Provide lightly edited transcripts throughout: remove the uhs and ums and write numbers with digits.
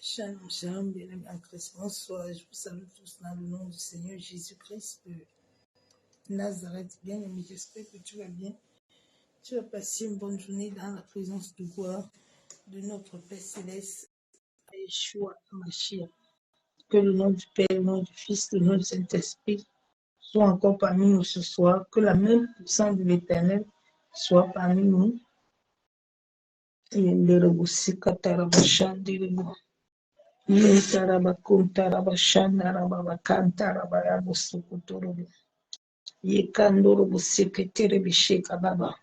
Shalom, shalom, bien-aimés en Christ. Bonsoir, je vous salue tous dans le nom du Seigneur Jésus-Christ de Nazareth. Bien-aimé, j'espère que tu vas bien. Tu vas passer une bonne journée dans la présence de gloire de notre Père Céleste, Yeshua Mashiach. Que le nom du Père, le nom du Fils, le nom du Saint-Esprit soit encore parmi nous ce soir. Que la même puissance de l'Éternel soit parmi nous. Et le rebussi katarabashan direbo. Yekandoro buseketere bisheka baba.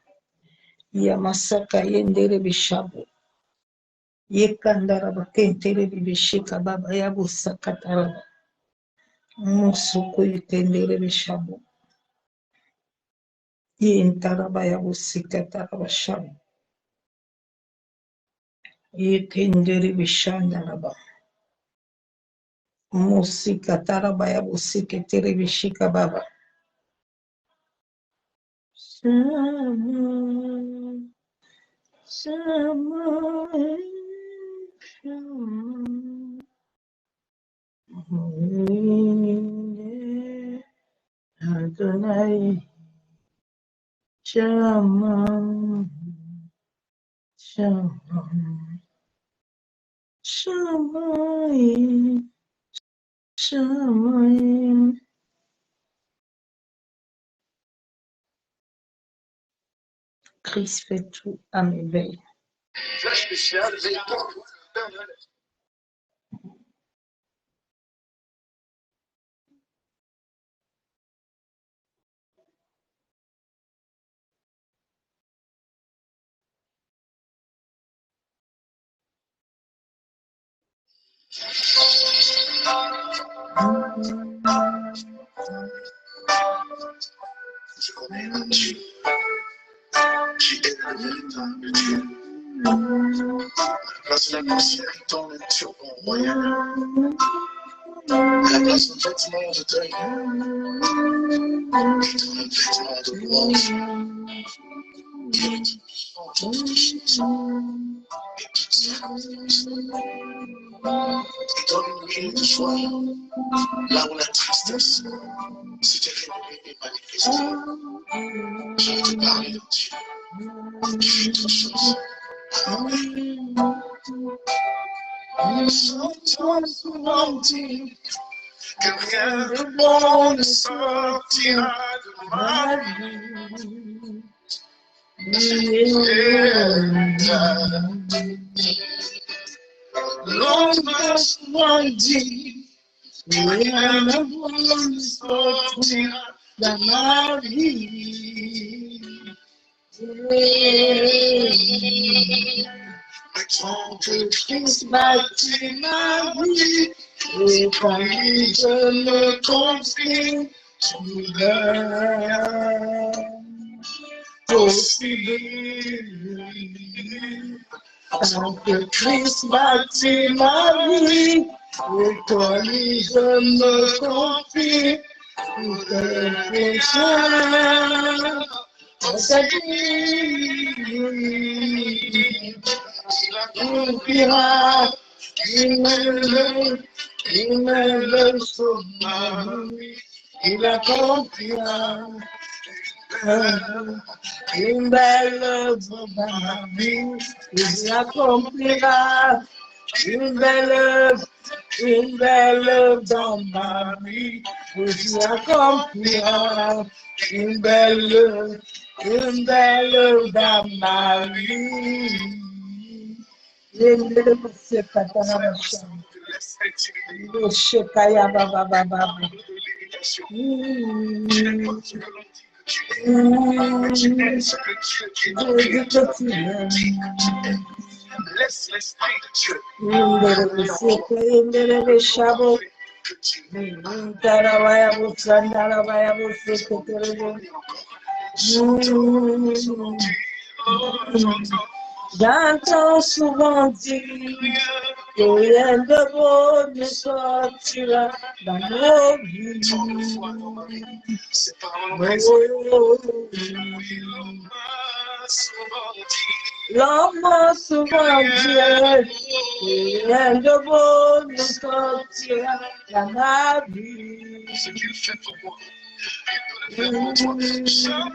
Yamasaka yendere bishabu. Yekandara bakentere bisheka baba yabusakatara. Musuku yekendere bishabu. Yentaraba yabusikatara bashabu. Yekendere bishandaraba. Musikatara bayabusikettere bisheka baba. Shama, Shama, Shama. Adonai, Shama, Shama, Shama, Shama. Christ fait tout à merveille. Je connais un Dieu qui est le véritable Dieu. Place la poussière dans le turban royal. La place un vêtement de deuil et dans un vêtement de louange. Il est toutes choses et toutes circonstances. Il donne une huile de joie là où la tristesse s'était révélée et manifestée. Je vais te parler d'un Dieu qui fait toutes choses. Souvent souvent dit que rien de bon ne sortira de ma vie. L'on m'a souvent dit que rien de bon ne sortira de ma vie. Tant que Christ bâtit ma vie, et quand lui je me confie, soudain, possible. Tant que Christ bâtit ma vie, et quand lui je me confie, soudain, pécheur. Il me sauvera, il accomplira une belle œuvre dans ma vie, il accomplira une belle œuvre dans ma vie, il accomplira une belle œuvre dans ma vie. Laisse l'esprit de Dieu. J'entends souvent dire que rien de bon ne sortira dans nos vies. L'homme a souvent dit, rien de bon ne sortira dans ma vie. Ce qu'il fait pour moi, il peut le faire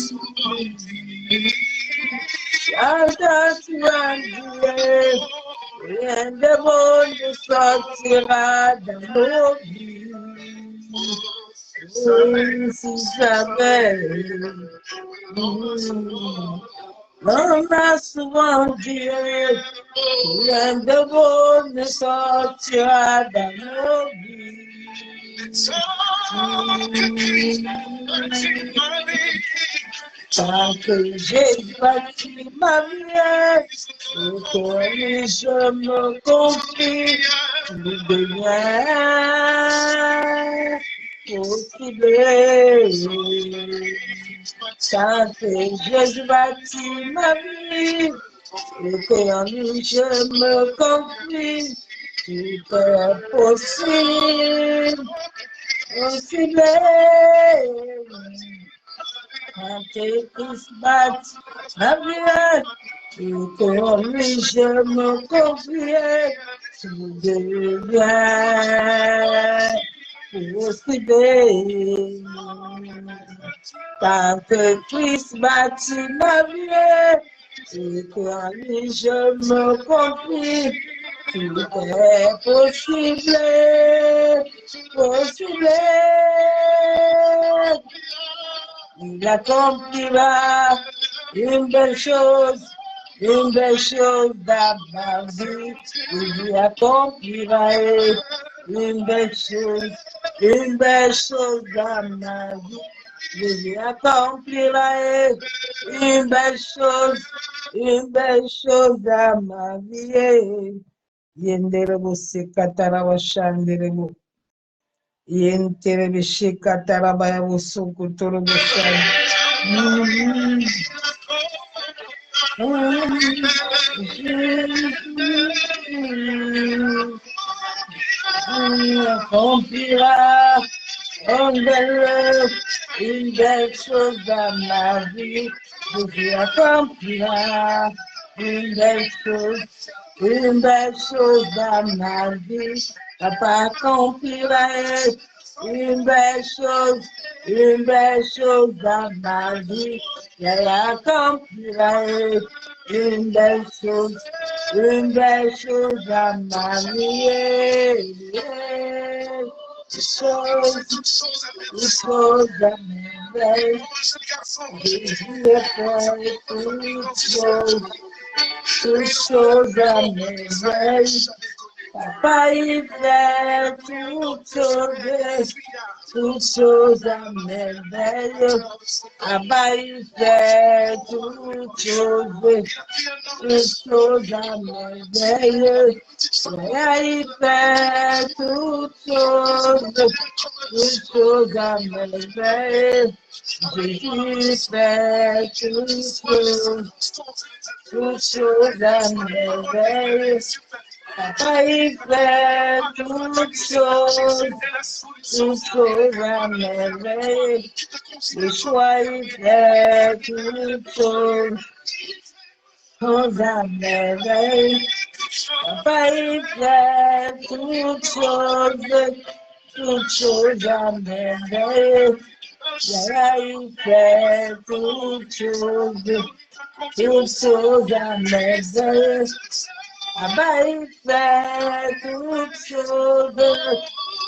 pour toi. Chante, tu as dit, rien de bon ne sortira dans nos vies. Oui, si jamais, on a souvent dit, rien de bon ne sortira dans nos vies. Tant que j'ai bâti ma vie, et je me confie, tout devient possible. Tant que j'ai bâti ma vie, et en lui je me confie, tout est possible. Possible. Quand Christ bat ma vie, et en lui je me confie, tout devient possible. Quand Christ bâtit ma vie, et en lui je me confie, tout est possible, possible. Il accomplira une belle chose dans ma vie. Il accomplira une belle chose dans ma vie. Il accomplira une belle chose dans ma vie. Yenderebo sekataraba shanderebo. Yenterebe shekataraba yabosokotorobo shanderebo. Il accomplira une belle chose dans ma vie. Jésus accomplira une belle chose dans ma vie. Papa accomplira une belle chose dans ma vie. Yaya accomplira une belle chose dans ma vie. Une chose à merveille. Jésus est fait toute chose à merveille. Papa, il fait toute chose à merveille. Papa, il fait toute chose à merveille. Papa, il fait toute chose à merveille. Jésus fait toute chose à merveille. Papa, il fait toute chose à merveille. Le choix, il fait toute chose à merveille. Papa, il fait toute chose à merveille. Yaya, il fait toute chose à merveille. Papa, il fait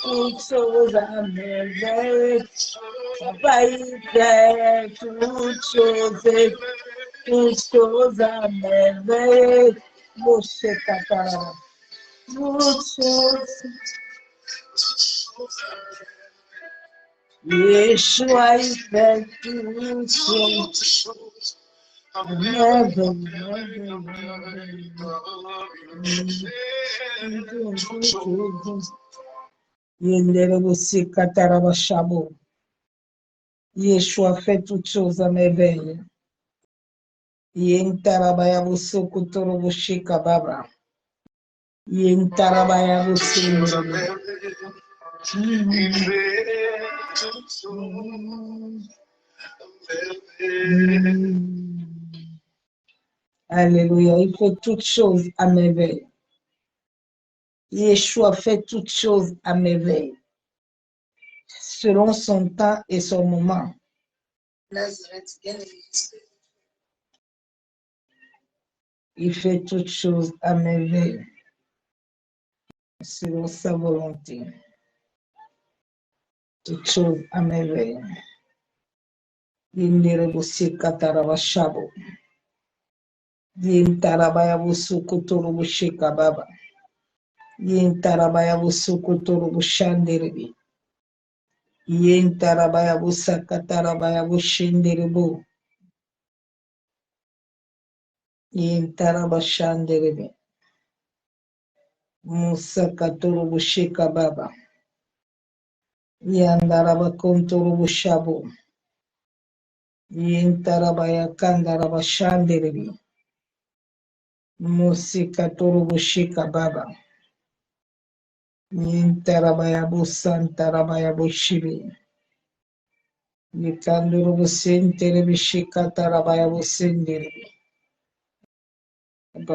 toute chose à merveille. Papa, il fait toute chose à merveille. Moshe Katara. Toute chose. Yeshua, il fait toute chose. Yeshua fait toutes choses à merveille. Yentarabaya Busoko Torobo Shikababa. Yentarabaya Busoko. Alléluia. Il fait toutes choses à merveille. Yeshua fait toutes choses à merveille, selon son temps et son moment. Nazareth, il fait toutes choses à merveille, selon sa volonté. Toutes choses à merveille. Yinderebusi katarabashabo. Yintarabayabusukuturubushika baba. Yintarabayabusukuturubushanderebi. Yintarabayabusakatarabaya Yintarabashanderebe. Musakaturubushika baba. Yandarabakunturubushabu. Yintarabayakandarabashanderebe. Musikaturubushika baba. Yintarabayabusantarabayabushibi. Yikandurubusinterebishikatarabaya.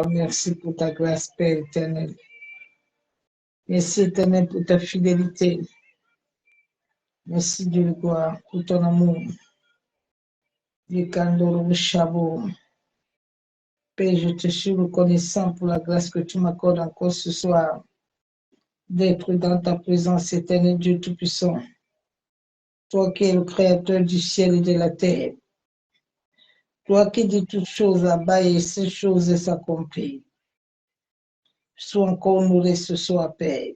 Merci pour ta grâce, Père éternel. Merci éternel pour ta fidélité. Merci Dieu de gloire pour ton amour. Père, je te suis reconnaissant pour la grâce que tu m'accordes encore ce soir d'être dans ta présence, éternel Dieu Tout-Puissant. Toi qui es le créateur du ciel et de la terre. Toi qui dis toutes choses à bas et ces choses s'accomplissent. Sois encore honoré ce soir, Père.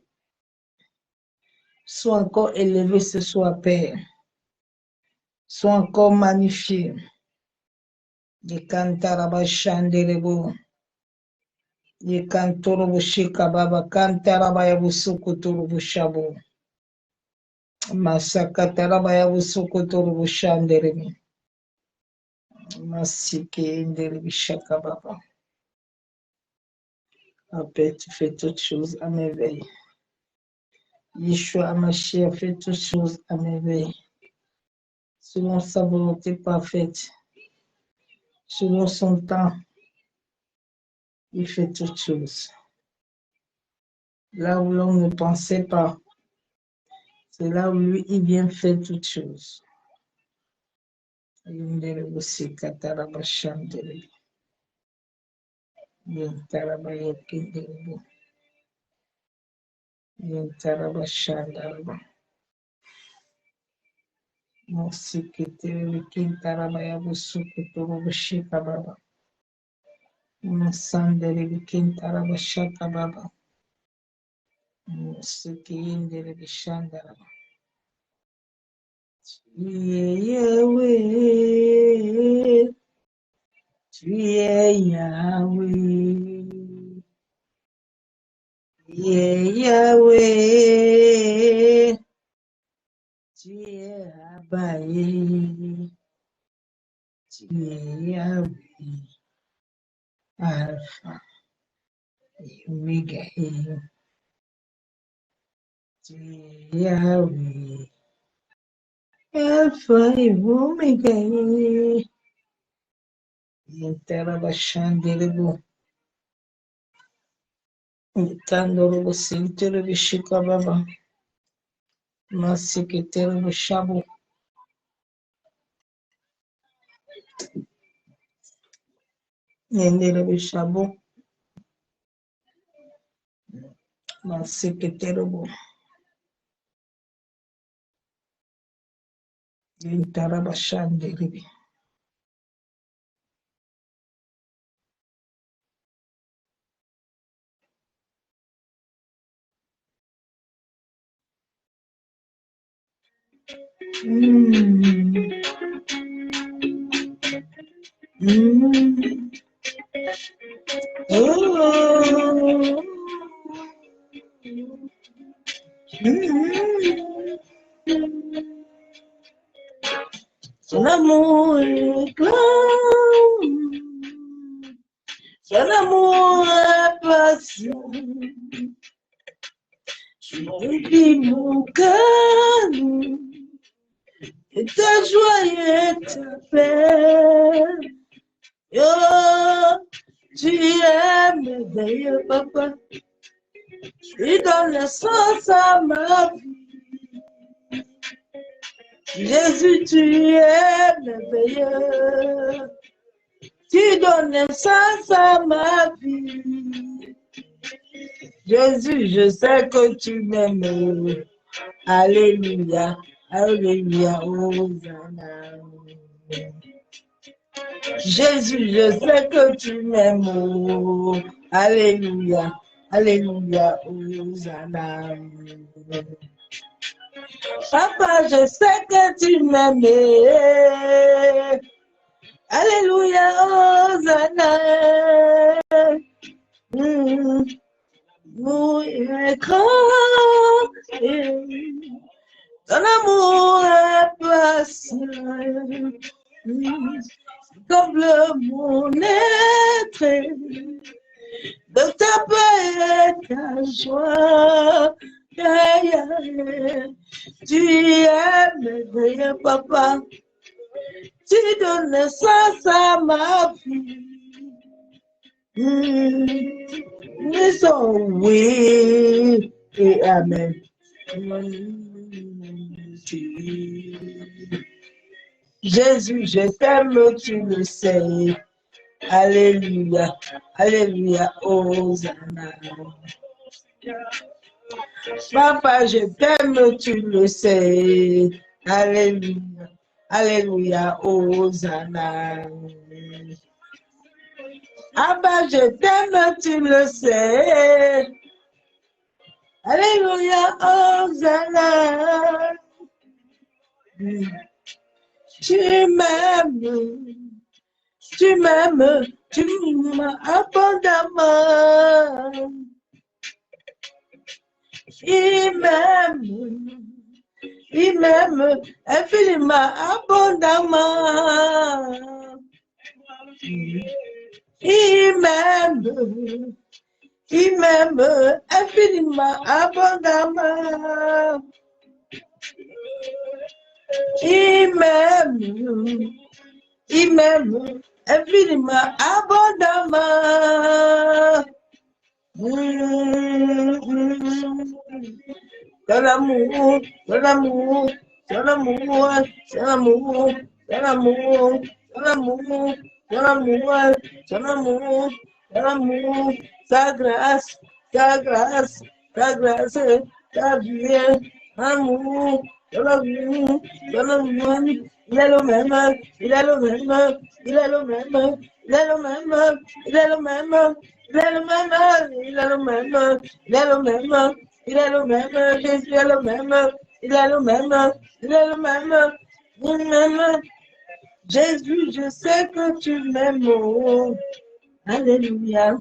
Sois encore élevé ce soir, Père. Sois encore magnifié. Yekantarabashanderebo. Yekantorobushikababa. Kantarabayabusukuturubushabu. Masakatarabayabusukuturubushanderemi. Masikenderebishakababa. Père, tu fais toutes choses à merveille. Yeshua Mashiach fait toutes choses à merveille. Selon sa volonté parfaite. Selon son temps. Il fait toutes choses. Là où l'on ne pensait pas. C'est là où lui, il vient faire toutes choses. Yahweh, tu es Yahweh, Yahweh, tu es Abaye, tu es Yahweh, Alpha et Omega, tu es Yahweh, Alpha et Omega. Interabashandirebo. Itandorobo sinterebe shikababa. Masiketerebo shabu. Yenderebe shabu. Masiketerebo. Interabashandirebe. Son amour est grand, son amour est patient, tu remplis mon cœur, et ta joie et ta paix. Oh, Tu es merveilleux, papa. Tu donnes le sens à ma vie. Jésus, tu es merveilleux. Tu donnes le sens à ma vie. Jésus, je sais que tu m'aimes. Alléluia, alléluia, Hosanna. Jésus, je sais que tu m'aimes. Alléluia, alléluia, Hosanna. Papa, je sais que tu m'aimes. Alléluia, Hosanna. Nous est grand. Ton amour est patient. Comme mon être. De ta paix et ta joie. Tu es merveilleux, papa. Tu donnes sens à ma vie. Nous sommes oui et amen. Jésus, je t'aime, tu le sais. Alléluia, alléluia, Hosanna. Papa, je t'aime, tu le sais. Alléluia, alléluia, Hosanna. Abba, je t'aime, tu le sais. Alléluia, Hosanna. Tu m'aimes, tu m'aimes, tu m'aimes abondamment. Il m'aime infiniment abondamment. Il m'aime infiniment abondamment. Il m'aime infiniment abondamment. Ton l'amour, ton l'amour, ton l'amour, ton l'amour, ton l'amour, ton l'amour, ton l'amour, ton l'amour, ton l'amour, ta grâce, ta grâce, ta grâce, ta vie, amour, ton amour, ton amour. Il est le même, il est le même, il est le même, il est le même, il est le même, il est le même, il est le même, il est le même. Il est le même, Jésus est le même, il est le même, il est le même, il est le même. Jésus, je sais que tu m'aimes. Oh. Alléluia.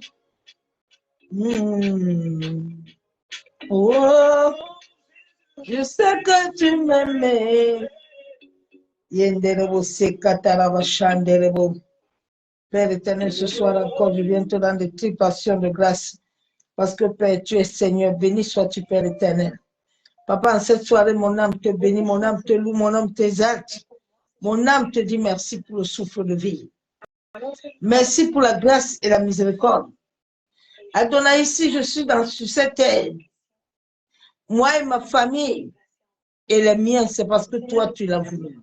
Oh, je sais que tu m'aimes. Yenderebo sekataraba shanderebo. Père éternel, ce soir encore, je viens te rendre des tribulations de grâce. Parce que Père, tu es Seigneur, béni sois-tu Père éternel. Papa, en cette soirée, mon âme te bénit, mon âme te loue, mon âme t'exalte. Mon âme te dit merci pour le souffle de vie. Merci pour la grâce et la miséricorde. Adonai, ici, je suis sur cette terre. Moi et ma famille et les miens, c'est parce que toi, tu l'as voulu.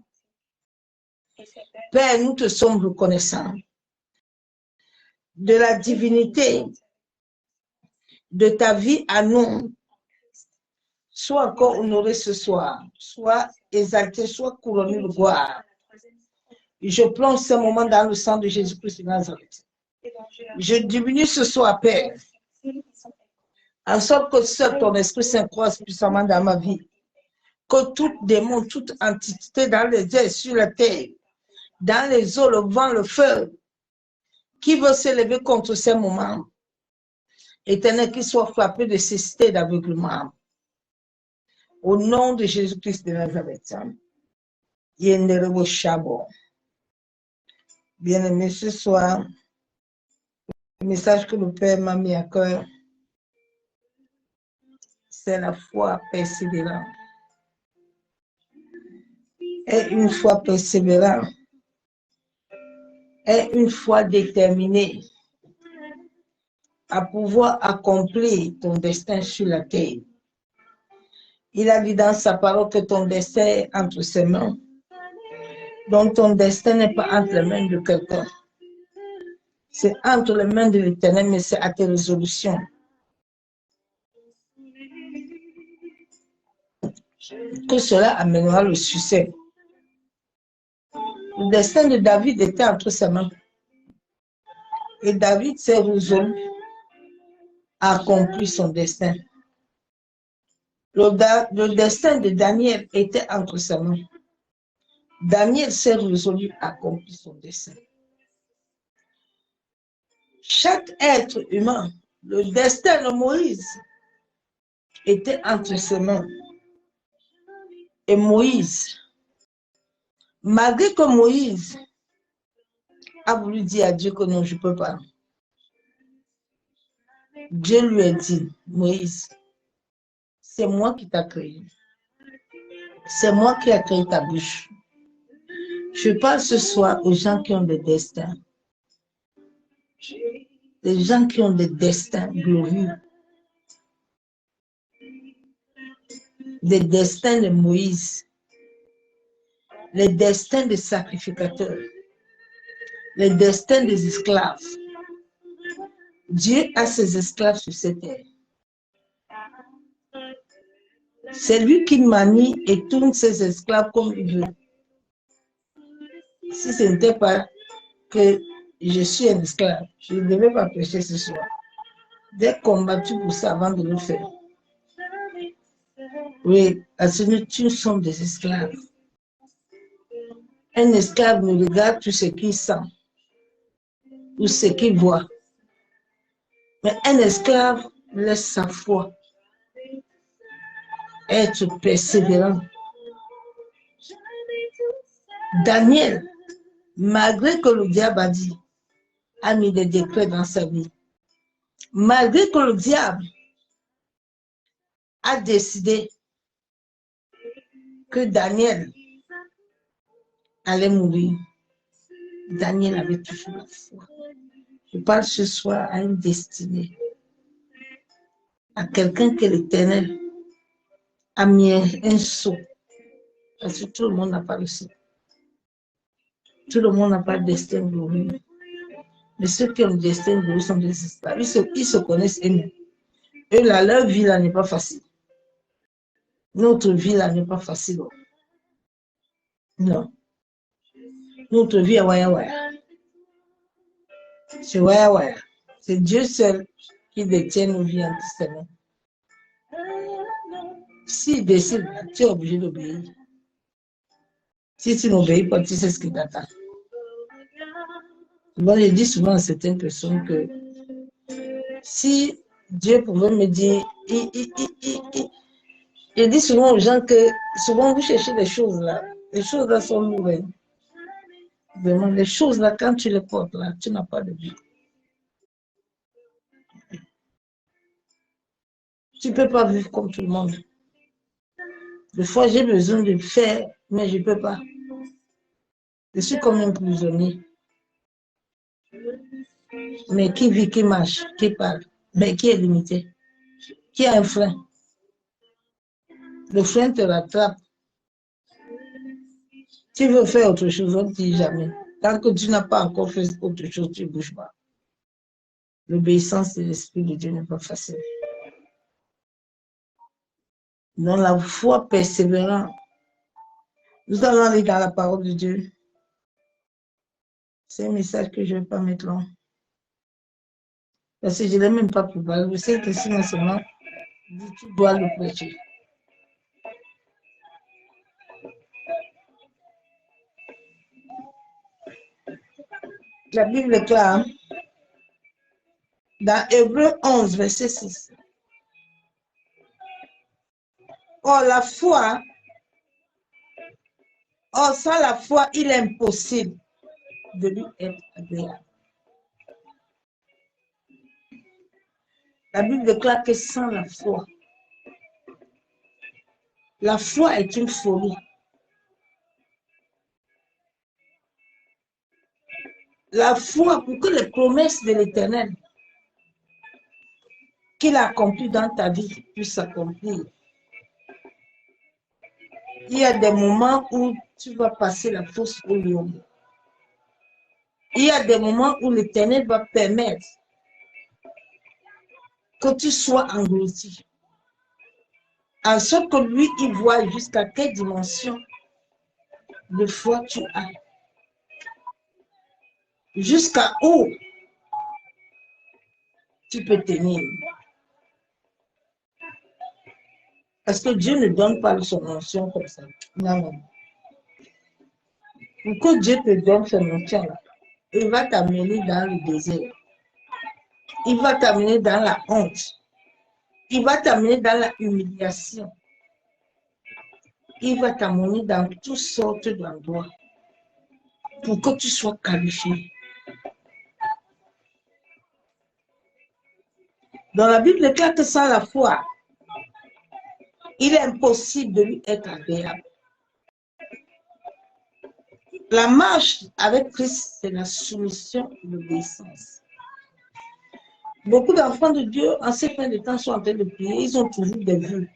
Père, nous te sommes reconnaissants de la divinité de ta vie à nous. Sois encore honoré ce soir, sois exalté, sois couronné de gloire. Je plonge ce moment dans le sang de Jésus-Christ de Nazareth. Je diminue ce soir, Père, en sorte que seul ton Esprit Saint croise puissamment dans ma vie. Que tout démon, toute entité dans les airs, sur la terre, dans les eaux, le vent, le feu, qui veut se lever contre ces moments, Éternel, qu'il soit frappé de cécité d'aveuglement. Au nom de Jésus-Christ de Nazareth. Yenderebo Chabo. Bien-aimé, ce soir, le message que le Père m'a mis à cœur, c'est la foi persévérante. Et une foi persévérante, et une foi déterminée, à pouvoir accomplir ton destin sur la terre. Il a dit dans sa parole que ton destin est entre ses mains. Donc ton destin n'est pas entre les mains de quelqu'un. C'est entre les mains de l'Éternel, mais c'est à tes résolutions que cela amènera le succès. Le destin de David était entre ses mains. Et David s'est résolu à accomplir son destin. Le destin de Daniel était entre ses mains. Daniel s'est résolu à accomplir son destin. Chaque être humain, le destin de Moïse était entre ses mains. Et Moïse, malgré que Moïse a voulu dire à Dieu que non, je ne peux pas, Dieu lui a dit, Moïse, c'est moi qui t'ai créé. C'est moi qui ai créé ta bouche. Je parle ce soir aux gens qui ont des destins. Les gens qui ont des destins glorieux. Les destins de Moïse. Les destins des sacrificateurs. Les destins des esclaves. Dieu a ses esclaves sur cette terre. C'est lui qui manie et tourne ses esclaves comme il veut. Si ce n'était pas que je suis un esclave, je ne devais pas prêcher ce soir. J'ai combattu pour ça avant de le faire. Oui, parce que nous sommes des esclaves. Un esclave ne regarde tout ce qu'il sent ou ce qu'il voit. Mais un esclave laisse sa foi être persévérant. Daniel, malgré que le diable a mis des décrets dans sa vie, malgré que le diable a décidé que Daniel allait mourir, Daniel avait toujours la foi. Je parle ce soir à une destinée, à quelqu'un que l'Éternel a mis un saut. Parce que tout le monde n'a pas le saut. Tout le monde n'a pas de destin glorieux. Mais ceux qui ont le destin glorieux sont des esclaves. Ils se connaissent eux-mêmes. Eux, là, leur vie là n'est pas facile. Notre vie là n'est pas facile. Non. Notre vie est waya waya. C'est waya waya. C'est Dieu seul qui détient nos vies entre ses mains. S'il décide, tu es obligé d'obéir. Si tu n'obéis pas, tu sais ce qui t'attend. Moi, je dis souvent à certaines personnes que si Dieu pouvait me dire, je dis souvent aux gens que souvent vous cherchez des choses là. Les choses là sont lourdes. Vraiment, les choses là, quand tu les portes là, tu n'as pas de vie. Tu ne peux pas vivre comme tout le monde. Des fois, j'ai besoin de faire, mais je ne peux pas. Je suis comme un prisonnier. Mais qui vit, qui marche, qui parle, mais qui est limité, qui a un frein. Le frein te rattrape. Tu veux faire autre chose, on ne dit jamais. Tant que tu n'as pas encore fait autre chose, tu ne bouges pas. L'obéissance de l'Esprit de Dieu n'est pas facile. Dans la foi persévérante, nous allons aller dans la parole de Dieu. C'est un message que je ne vais pas mettre long. Parce que je ne l'ai même pas préparé. Je sais que sinon seulement, tu dois le prêcher. La Bible est claire. Dans Hébreux 11, verset 6. Or, sans la foi, il est impossible de lui être agréable. La Bible déclare que sans la foi est une folie. La foi, pour que les promesses de l'Éternel qu'il a accompli dans ta vie puisse s'accomplir. Il y a des moments où tu vas passer la fosse au lion. Il y a des moments où l'Éternel va permettre que tu sois englouti. En sorte que lui, il voit jusqu'à quelle dimension de foi tu as. Jusqu'à où tu peux tenir. Parce que Dieu ne donne pas son onction comme ça. Non, non. Pour que Dieu te donne son onction, il va t'amener dans le désert. Il va t'amener dans la honte. Il va t'amener dans la humiliation. Il va t'amener dans toutes sortes d'endroits pour que tu sois qualifié. Dans la Bible déclare que sans la foi, il est impossible de lui être agréable. La marche avec Christ, c'est la soumission et l'obéissance. Beaucoup d'enfants de Dieu, en ces fins de temps, sont en train de prier. Ils ont toujours des vœux.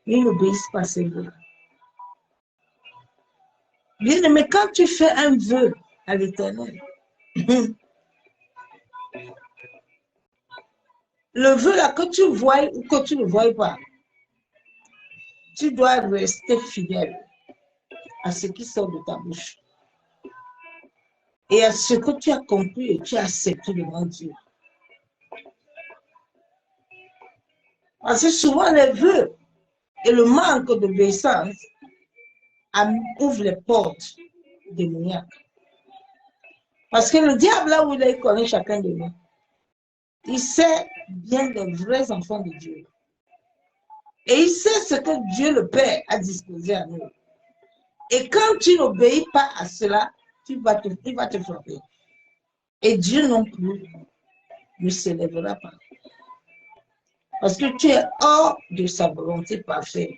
Mais ils n'obéissent pas à ces vœux. Bien aimé, quand tu fais un vœu à l'Éternel, le vœu là, que tu vois ou que tu ne vois pas, tu dois rester fidèle à ce qui sort de ta bouche et à ce que tu as compris et tu as accepté devant Dieu. Parce que souvent les vœux et le manque d'obéissance ouvrent les portes démoniaques. Parce que le diable, là où il est, il connaît chacun de nous. Il sait bien des vrais enfants de Dieu. Et il sait ce que Dieu le Père a disposé à nous. Et quand tu n'obéis pas à cela, il va te frapper. Et Dieu non plus ne s'élèvera pas. Parce que tu es hors de sa volonté parfaite.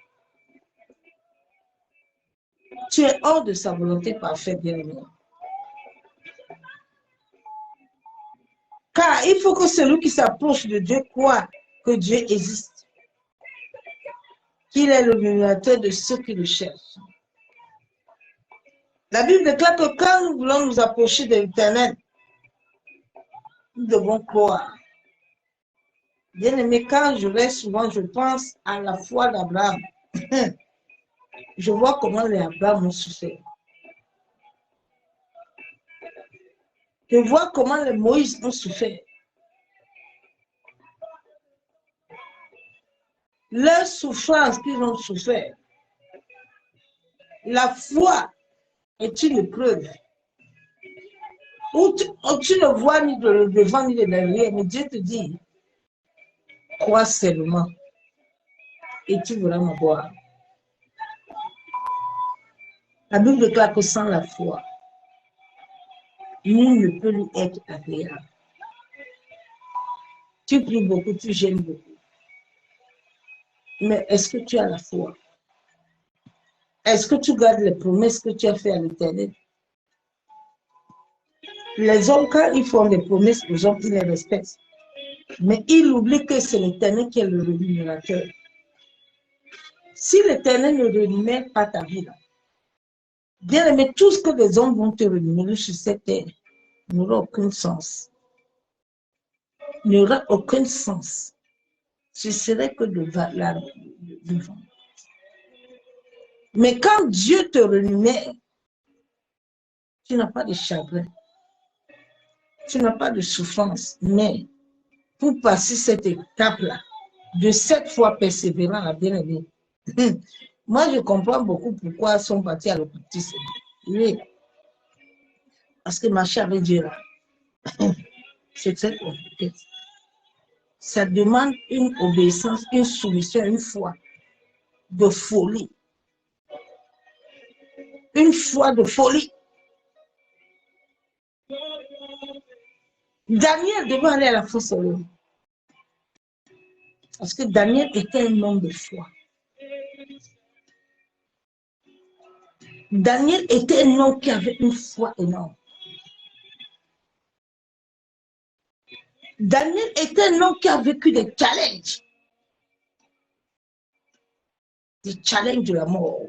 Tu es hors de sa volonté parfaite, bien-aimé. Car il faut que celui qui s'approche de Dieu croit que Dieu existe. Qu'il est le révélateur de ceux qui le cherchent. La Bible déclare que quand nous voulons nous approcher de l'Éternel, nous devons croire. Bien aimé, quand je reste souvent, je pense à la foi d'Abraham. Je vois comment les Abraham ont souffert. Je vois comment les Moïse ont souffert. Leur souffrance qu'ils ont souffert. La foi est une épreuve. Où tu ne vois ni de devant ni de derrière, mais Dieu te dit, crois seulement et tu verras ma gloire. La Bible déclare que sans la foi, nul ne peut lui être agréable. Tu pries beaucoup, tu gênes beaucoup. Mais est-ce que tu as la foi? Est-ce que tu gardes les promesses que tu as faites à l'Éternel? Les hommes, quand ils font des promesses aux hommes, ils les respectent. Mais ils oublient que c'est l'Éternel qui est le rémunérateur. Si l'Éternel ne rémunère pas ta vie, bien aimé, tout ce que les hommes vont te rémunérer sur cette terre n'aura aucun sens. N'aura aucun sens. Ce serait que de vent. Mais quand Dieu te rémunère, tu n'as pas de chagrin. Tu n'as pas de souffrance. Mais pour passer cette étape-là, de cette fois persévérant à bien aimé, moi je comprends beaucoup pourquoi ils sont partis à l'occultisme. Oui. Parce que marcher avec Dieu là, c'est très compliqué. Ça demande une obéissance, une soumission, une foi de folie. Une foi de folie. Daniel devait aller à la fosse au lion. Parce que Daniel était un homme de foi. Daniel était un homme qui avait une foi énorme. Daniel était un homme qui a vécu des challenges de la mort,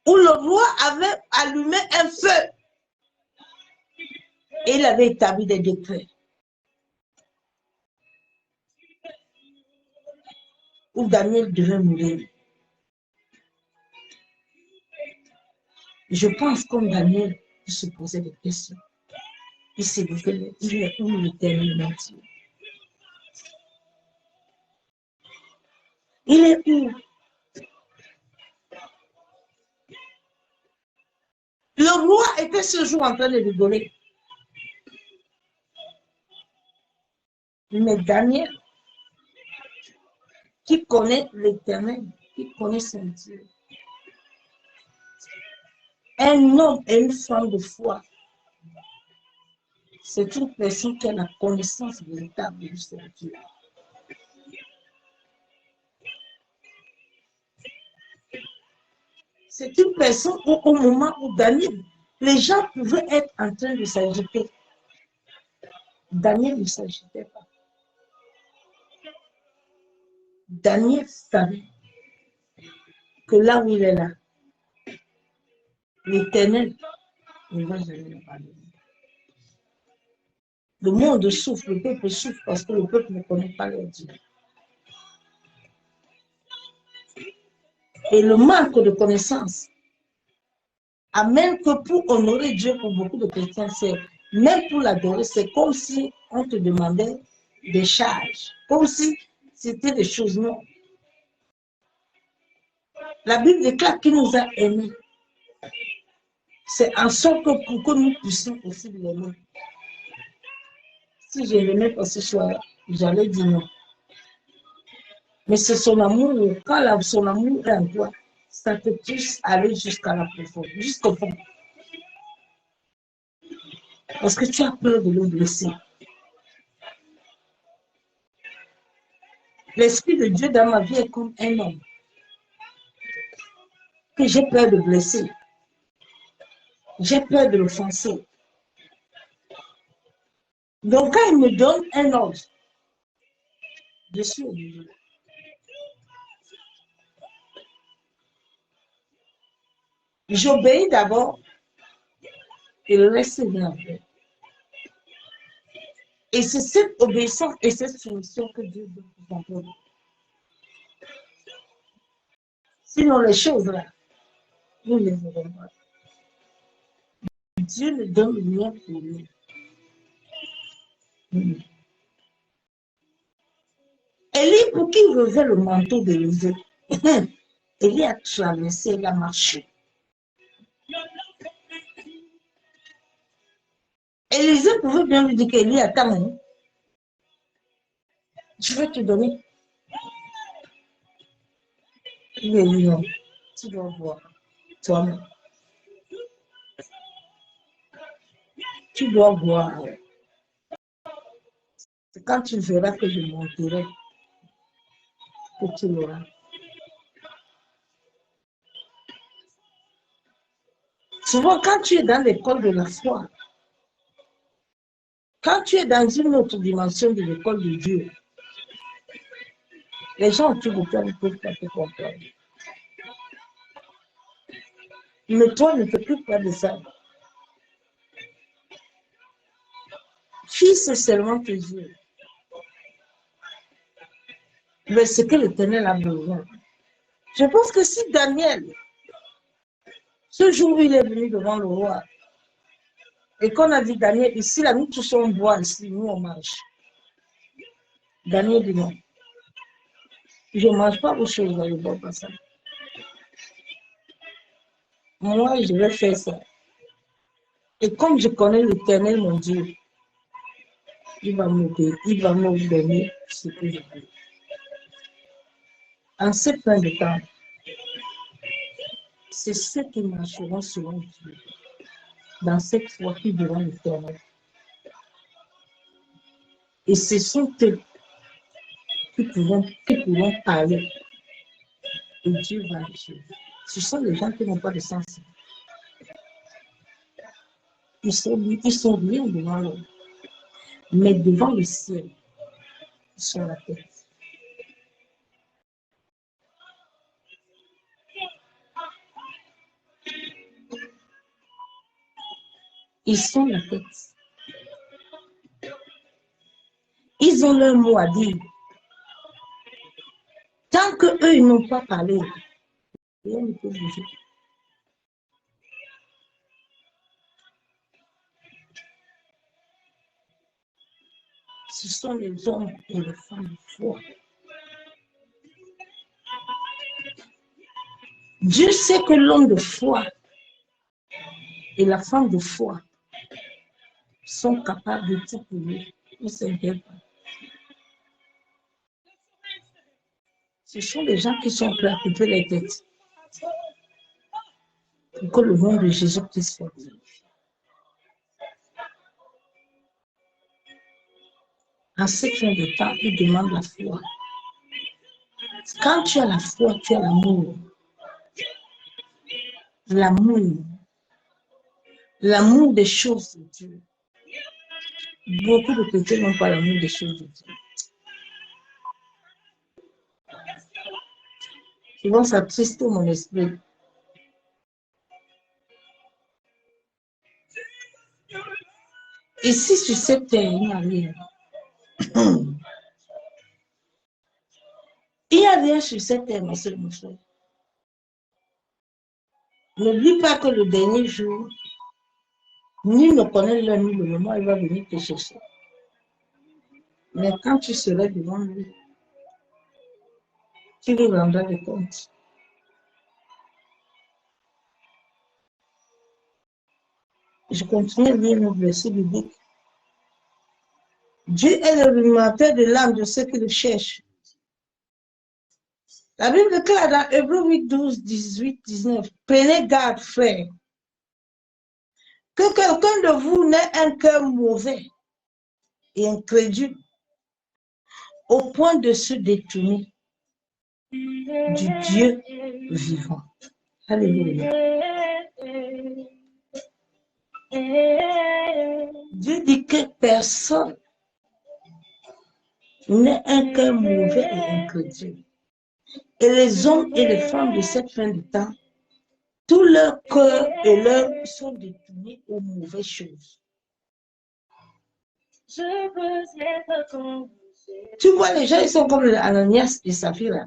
où le roi avait allumé un feu et il avait établi des décrets, où Daniel devait mourir. Je pense comme Daniel, il se posait des questions. Il s'est dit, il est où l'Éternel mon Dieu? Il est où? Le roi était ce jour en train de rigoler. Mais Daniel, qui connaît l'Éternel, qui connaît son Dieu, un homme et une femme de foi, c'est une personne qui a la connaissance véritable de son Dieu. C'est une personne où, au moment où Daniel, les gens pouvaient être en train de s'agiter. Daniel ne s'agitait pas. Daniel savait que là où il est là, l'Éternel ne va jamais l'abandonner. Le monde souffre, le peuple souffre parce que le peuple ne connaît pas leur Dieu. Et le manque de connaissance amène que pour honorer Dieu, pour beaucoup de chrétiens, c'est même pour l'adorer, c'est comme si on te demandait des charges, comme si c'était des choses non. La Bible déclare qu'il nous a aimés. C'est en sorte que pour que nous puissions aussi l'aimer. Si je l'aimais pas ce soir, j'allais dire non. Mais c'est son amour, quand son amour est en toi, ça te pousse à aller jusqu'à la profondeur, jusqu'au fond. Parce que tu as peur de le blesser. L'Esprit de Dieu dans ma vie est comme un homme que j'ai peur de blesser. J'ai peur de l'offenser. Donc quand il me donne un ordre, je suis obligé. J'obéis d'abord et le reste vient après. Et c'est cette obéissance et cette soumission que Dieu veut vous entendre. Sinon, les choses là, nous ne les verrons pas. Dieu ne donne rien pour nous. Élie, pour qu'il revêt le manteau d'Élisée, Élie a traversé, il a marché. Élisée pouvait bien lui dire qu'Élie, attends, je vais te donner. Il est non, tu dois voir toi-même. Tu dois voir. C'est quand tu verras que je monterai que tu l'auras. Souvent, quand tu es dans l'école de la foi, quand tu es dans une autre dimension de l'école de Dieu, les gens autour de toi ne peuvent pas te comprendre. Mais toi, ne t'occupe pas de ça. Fixe seulement tes yeux. Mais ce que l'Éternel a besoin. Je pense que si Daniel, ce jour où il est venu devant le roi, et qu'on a dit Daniel, ici, là, nous tous on boit, ici, nous on mange. Daniel dit non. Je ne mange pas vos choses, je ne bois pas ça. Moi, je vais faire ça. Et comme je connais l'Éternel, mon Dieu, il va me donner ce que je veux. En cette fin de temps, c'est ceux qui marcheront selon Dieu, dans cette foi qui verront l'Éternel. Et ce sont eux qui pourront parler. Et Dieu va agir. Ce sont les gens qui n'ont pas de sens. Ils sont bien devant l'homme. Mais devant le ciel, ils sont la tête. Ils sont la tête. Ils ont leur mot à dire. Tant qu'eux, ils n'ont pas parlé, rien ne peut bouger. Ce sont les hommes et les femmes de foi. Dieu sait que l'homme de foi et la femme de foi sont capables de tout pour lui. Ils ne s'inquiètent pas. Ce sont les gens qui sont prêts à couper les têtes pour que le nom de Jésus puisse faire. En cette fin de temps, il demande la foi. Quand tu as la foi, tu as l'amour. L'amour. L'amour des choses de Dieu. Beaucoup de chrétiens n'ont pas l'amour des choses de Dieu. Souvent, ça triste mon esprit. Ici, sur cette terre, il n'y a rien. Il n'y a rien sur cette terre, ma soeur, mon frère. N'oublie pas que le dernier jour, nul ne connaît l'heure ni le moment, il va venir te chercher. Mais quand tu seras devant lui, tu lui rendras des comptes. Je continue à lire notre verset biblique. Dieu est le rémunérateur de l'âme de ceux qui le cherchent. La Bible déclare dans Hébreux 8, 12, 18, 19, prenez garde, frères, que quelqu'un de vous n'ait un cœur mauvais et incrédule au point de se détourner du Dieu vivant. Alléluia. Dieu dit que personne n'ait un cœur mauvais et incrédule. Et les hommes et les femmes de cette fin de temps, tout leur cœur et leur sont détournés aux mauvaises choses. Tu vois, les gens, ils sont comme Ananias et Saphira.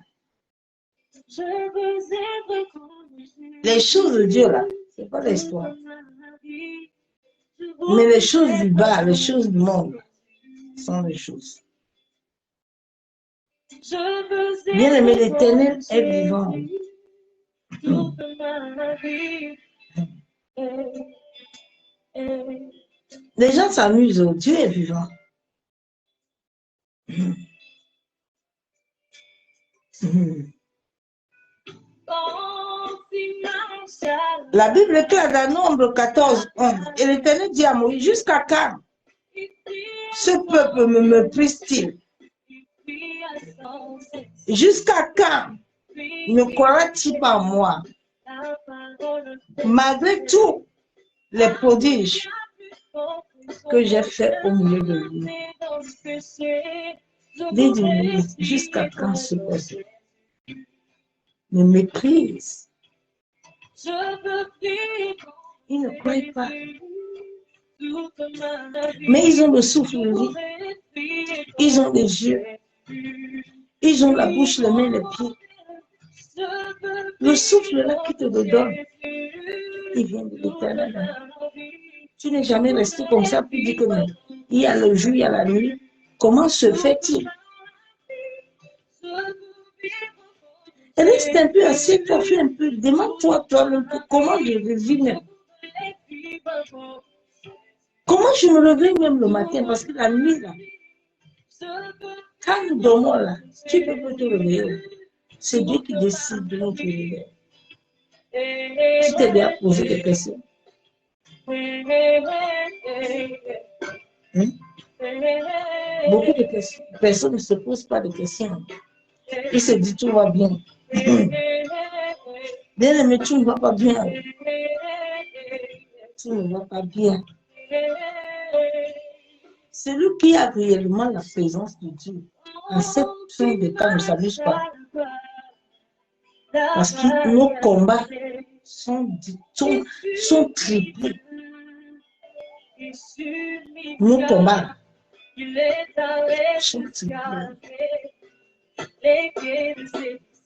Les choses de Dieu, là, ce n'est pas l'histoire. Mais les choses du bas, les choses du monde, sont les choses. Bien aimé, l'Éternel est vivant. Les gens s'amusent, Dieu est vivant. La Bible déclare dans Nombre 14, 11, et l'Éternel dit à Moïse, jusqu'à quand ce peuple me méprise-t-il? Jusqu'à quand ne croira-t-il pas en moi? Malgré tous les prodiges que j'ai faits au milieu de lui. Dis-moi, jusqu'à quand ce peuple me méprise? Ils ne croient pas. Mais ils ont le souffle de vie. Ils ont les yeux. Ils ont la bouche, les mains, les pieds. Le souffle là qui te le donne, il vient de l'Éternel. Tu n'es jamais resté comme ça pour dire que non. Il y a le jour, il y a la nuit. Comment se fait-il? Reste un peu assis, toi, fais un peu. Demande-toi un peu comment je vis même. Comment je me réveille même le matin? Parce que la nuit, là, quand nous dormons là, tu peux pas te réveiller. C'est Dieu qui décide de notre réveil. Tu t'es bien posé des questions. Beaucoup de personnes ne se posent pas de questions. Ils se disent tout va bien. Bien aimé, tu ne vas pas bien. Tu ne vas pas bien. celui qui a réellement la présence de Dieu, en cette fin de temps, ne s'amuse pas. Parce que nos combats sont triplés. Nos combats sont triplés.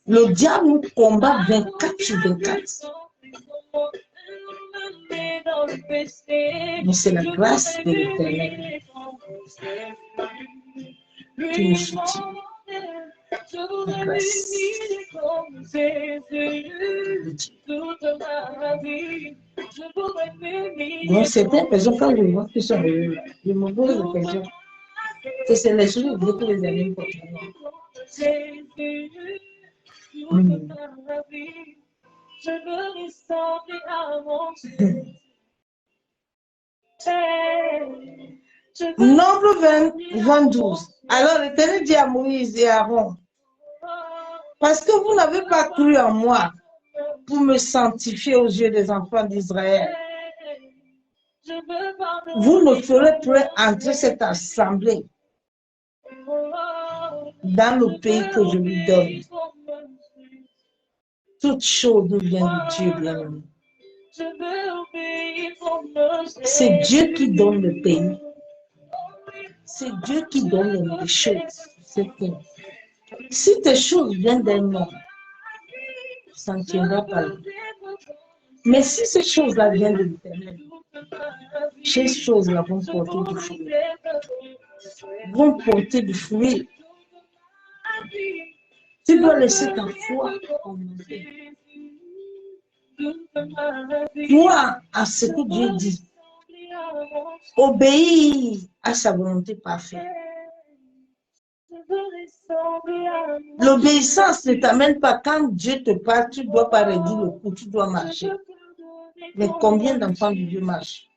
Le diable nous combat 24 sur 24. Mais c'est la grâce de l'Éternel qui nous soutient. La grâce de Dieu. Donc, certaines personnes, quand je vois qu'ils sont heureux, je me pose la question que c'est les choses que les amis continuent. Je veux ressembler à mon Dieu. Nombre 22. Alors l'Éternel dit à Moïse et à Aaron, parce que vous n'avez pas cru en moi pour me sanctifier aux yeux des enfants d'Israël, vous ne ferez plus entrer cette assemblée dans le pays que je lui donne. Toute chose nous vient de Dieu, bien-aimé. C'est Dieu qui donne le pays. C'est Dieu qui donne les choses. Si tes choses viennent d'un homme, ça ne tiendra pas. Mais si ces choses-là viennent de l'Éternel, ces choses-là vont porter du fruit. Vont porter du fruit. Tu dois laisser ta foi augmenter. Crois à ce que Dieu dit. Obéis à sa volonté parfaite. L'obéissance ne t'amène pas quand Dieu te parle, tu ne dois pas redire le coup, tu dois marcher. Mais combien d'enfants de Dieu marchent?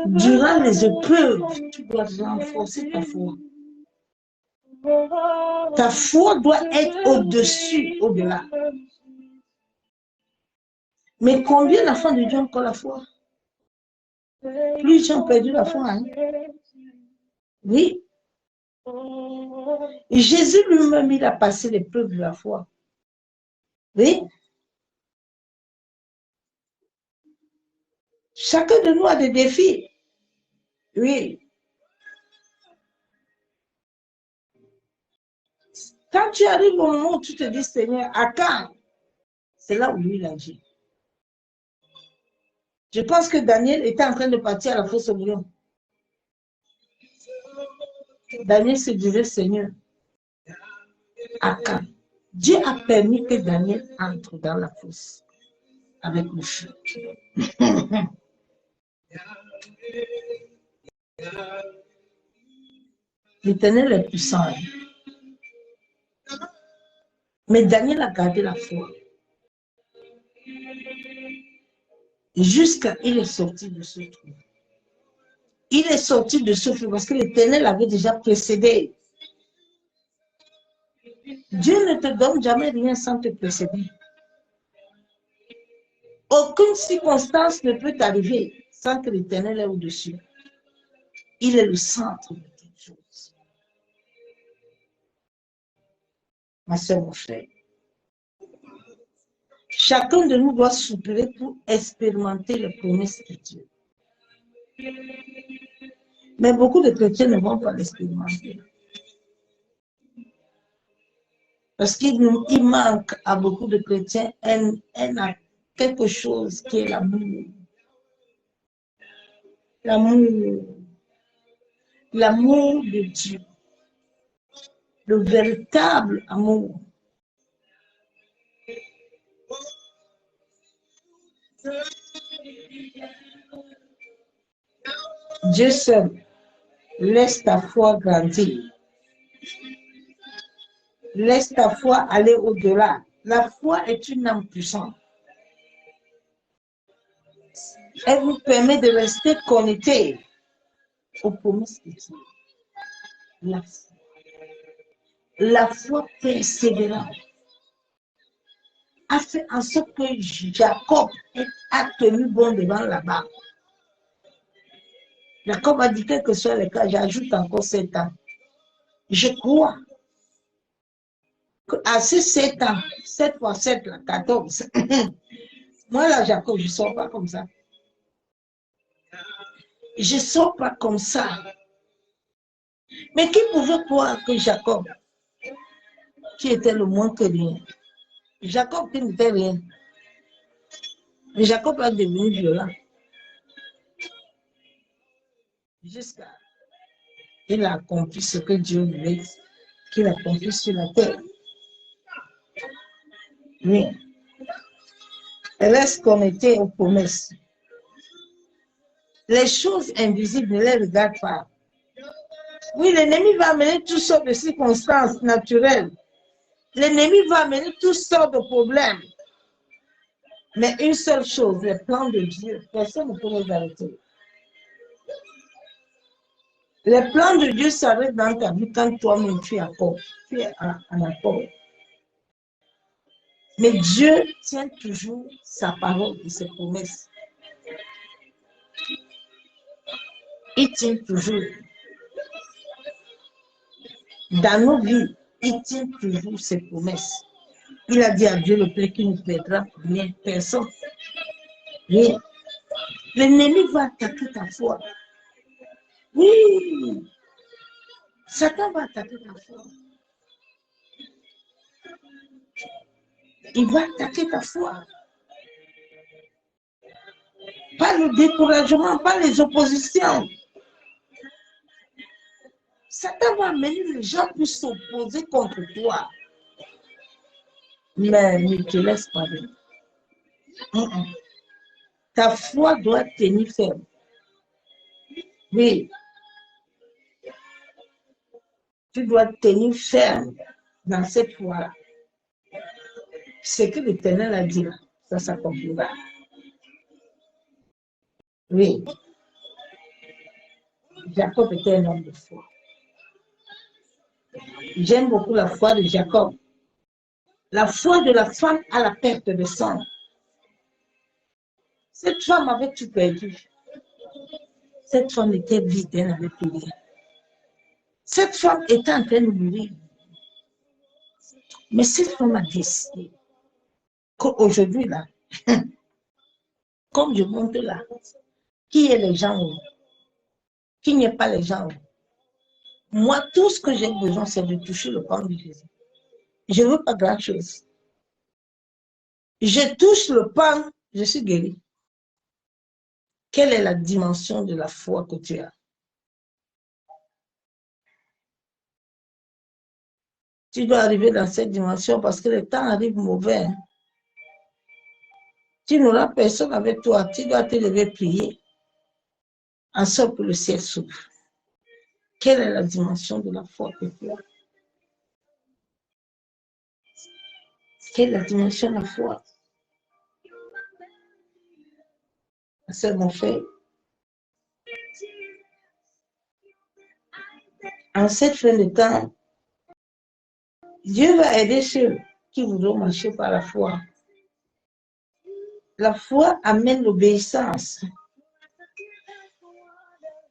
Durant les épreuves, tu dois renforcer ta foi. Ta foi doit être au-dessus, au-delà. Mais combien d'enfants de Dieu ont encore la foi? Plus ils ont perdu la foi. Hein? Oui. Et Jésus lui-même, il a passé l'épreuve de la foi. Oui. Chacun de nous a des défis. Oui. Quand tu arrives au moment où tu te dis, Seigneur, à quand? C'est là où lui, il agit. Je pense que Daniel était en train de partir à la fosse au lion. Daniel se disait, Seigneur, à quand? Dieu a permis que Daniel entre dans la fosse avec le feu. L'Éternel est puissant. Mais Daniel a gardé la foi. Jusqu'à il est sorti de ce trou. Il est sorti de ce trou parce que l'Éternel avait déjà précédé. Dieu ne te donne jamais rien sans te précéder. Aucune circonstance ne peut t'arriver sans que l'Éternel est au-dessus. Il est le centre de toutes choses. Ma soeur, mon frère, chacun de nous doit soupirer pour expérimenter les promesses de Dieu. Mais beaucoup de chrétiens ne vont pas l'expérimenter. Parce qu'il manque à beaucoup de chrétiens quelque chose qui est l'amour. L'amour de Dieu. Le véritable amour. Dieu seul laisse ta foi grandir. Laisse ta foi aller au-delà. La foi est une âme puissante. Elle vous permet de rester connecté aux promesses de Dieu. La foi persévérante a fait en sorte que Jacob a tenu bon devant la barre. Jacob a dit quel que soit le cas, j'ajoute encore 7 ans. Je crois qu'à ces 7 ans, 7 fois 7, 14, moi là, Jacob, je ne sors pas comme ça. Je ne sors pas comme ça. Mais qui pouvait croire que Jacob, qui était le moins que rien, Jacob qui n'était rien, mais Jacob est devenu violent. Jusqu'à il a accompli ce que Dieu voulait qu'il accomplisse sur la terre. Oui. Reste connecté aux promesses. Les choses invisibles ne les regardent pas. Oui, l'ennemi va amener toutes sortes de circonstances naturelles. L'ennemi va amener toutes sortes de problèmes. Mais une seule chose, les plans de Dieu, personne ne peut les arrêter. Les plans de Dieu s'arrêtent dans ta vie quand toi-même tu es en accord. Mais Dieu tient toujours sa parole et ses promesses. Il tient toujours. Dans nos vies, il tient toujours ses promesses. Il a dit à Dieu le Père qu'il ne perdra rien, personne. Rien. L'ennemi va attaquer ta foi. Oui. Satan va attaquer ta foi. Il va attaquer ta foi. Pas le découragement, pas les oppositions. Satan va amener les gens pour s'opposer contre toi. Mais ne te laisse pas aller. Ta foi doit tenir ferme. Oui. Tu dois tenir ferme dans cette foi-là. Ce que l'Éternel a dit, ça s'accomplira. Oui. Jacob était un homme de foi. J'aime beaucoup la foi de Jacob. La foi de la femme à la perte de sang. Cette femme avait tout perdu. Cette femme était vide, elle n'avait plus rien. Cette femme était en train de mourir. Mais cette femme a décidé qu'aujourd'hui, là, comme je monte là, qui est les gens, qui n'est pas les gens. Moi, tout ce que j'ai besoin, c'est de toucher le pain de Jésus. Je ne veux pas grand-chose. Je touche le pain, je suis guéri. Quelle est la dimension de la foi que tu as? Tu dois arriver dans cette dimension parce que le temps arrive mauvais. Tu n'auras personne avec toi. Tu dois te lever prier. En sorte que le ciel s'ouvre. Quelle est la dimension de la foi que tu as? Quelle est la dimension de la foi? C'est mon frère. En cette fin de temps, Dieu va aider ceux qui voudront marcher par la foi. La foi amène l'obéissance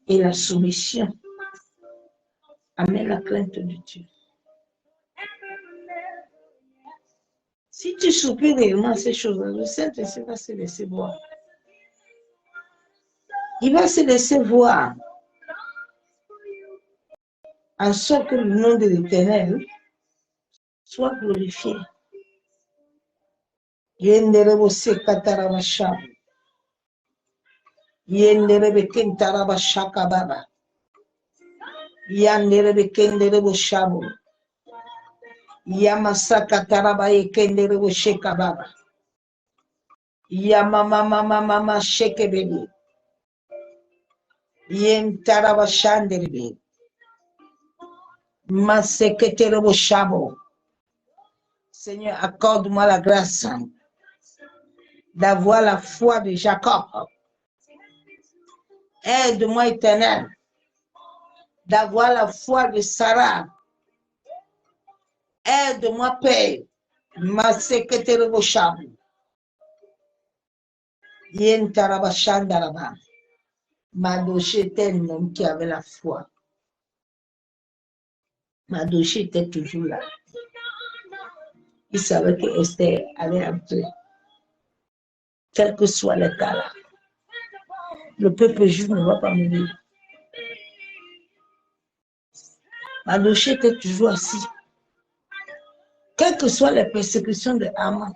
et la soumission amène la crainte de Dieu. Si tu soupires réellement à ces choses-là, le Saint-Esprit va se laisser voir. Il va se laisser voir en sorte que le nom de l'Éternel soit glorifié. Yenderebo sekataraba shabu. Yenderebe kentaraba shakababa. Yanderebe kenderebo shabu. Yamasaka taraba yekenderebo shekababa. Yamamamamamama shekebebe. Yentaraba shanderebe. Maseketerebo shabu. Seigneur, accorde-moi la grâce d'avoir la foi de Jacob. Aide-moi, Éternel, d'avoir la foi de Sarah. Aide-moi, Père, ma secrétaire Bosham. Yen Tarabashandaraba. Mardochée était un homme qui avait la foi. Mardochée était toujours là. Il savait que Esther allait entrer. Quel que soit le cas là. Le peuple juif ne va pas mourir. Mardochée était toujours assis. Quelles que soient les persécutions de Haman.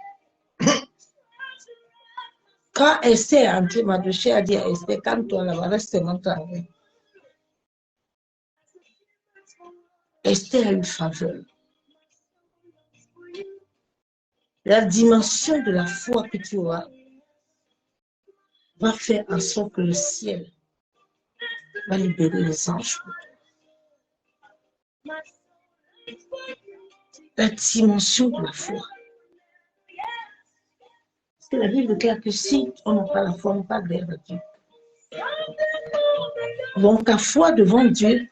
Quand Esther est entrée, Mardochée a dit à Esther, calme-toi là-bas, reste tranquille. Esther a eu faveur. La dimension de la foi que tu auras va faire en sorte que le ciel va libérer les anges pour toi. La dimension de la foi. Parce que la Bible déclare que si on n'a pas la foi, on n'a pas agréable à Dieu. Donc ta foi devant Dieu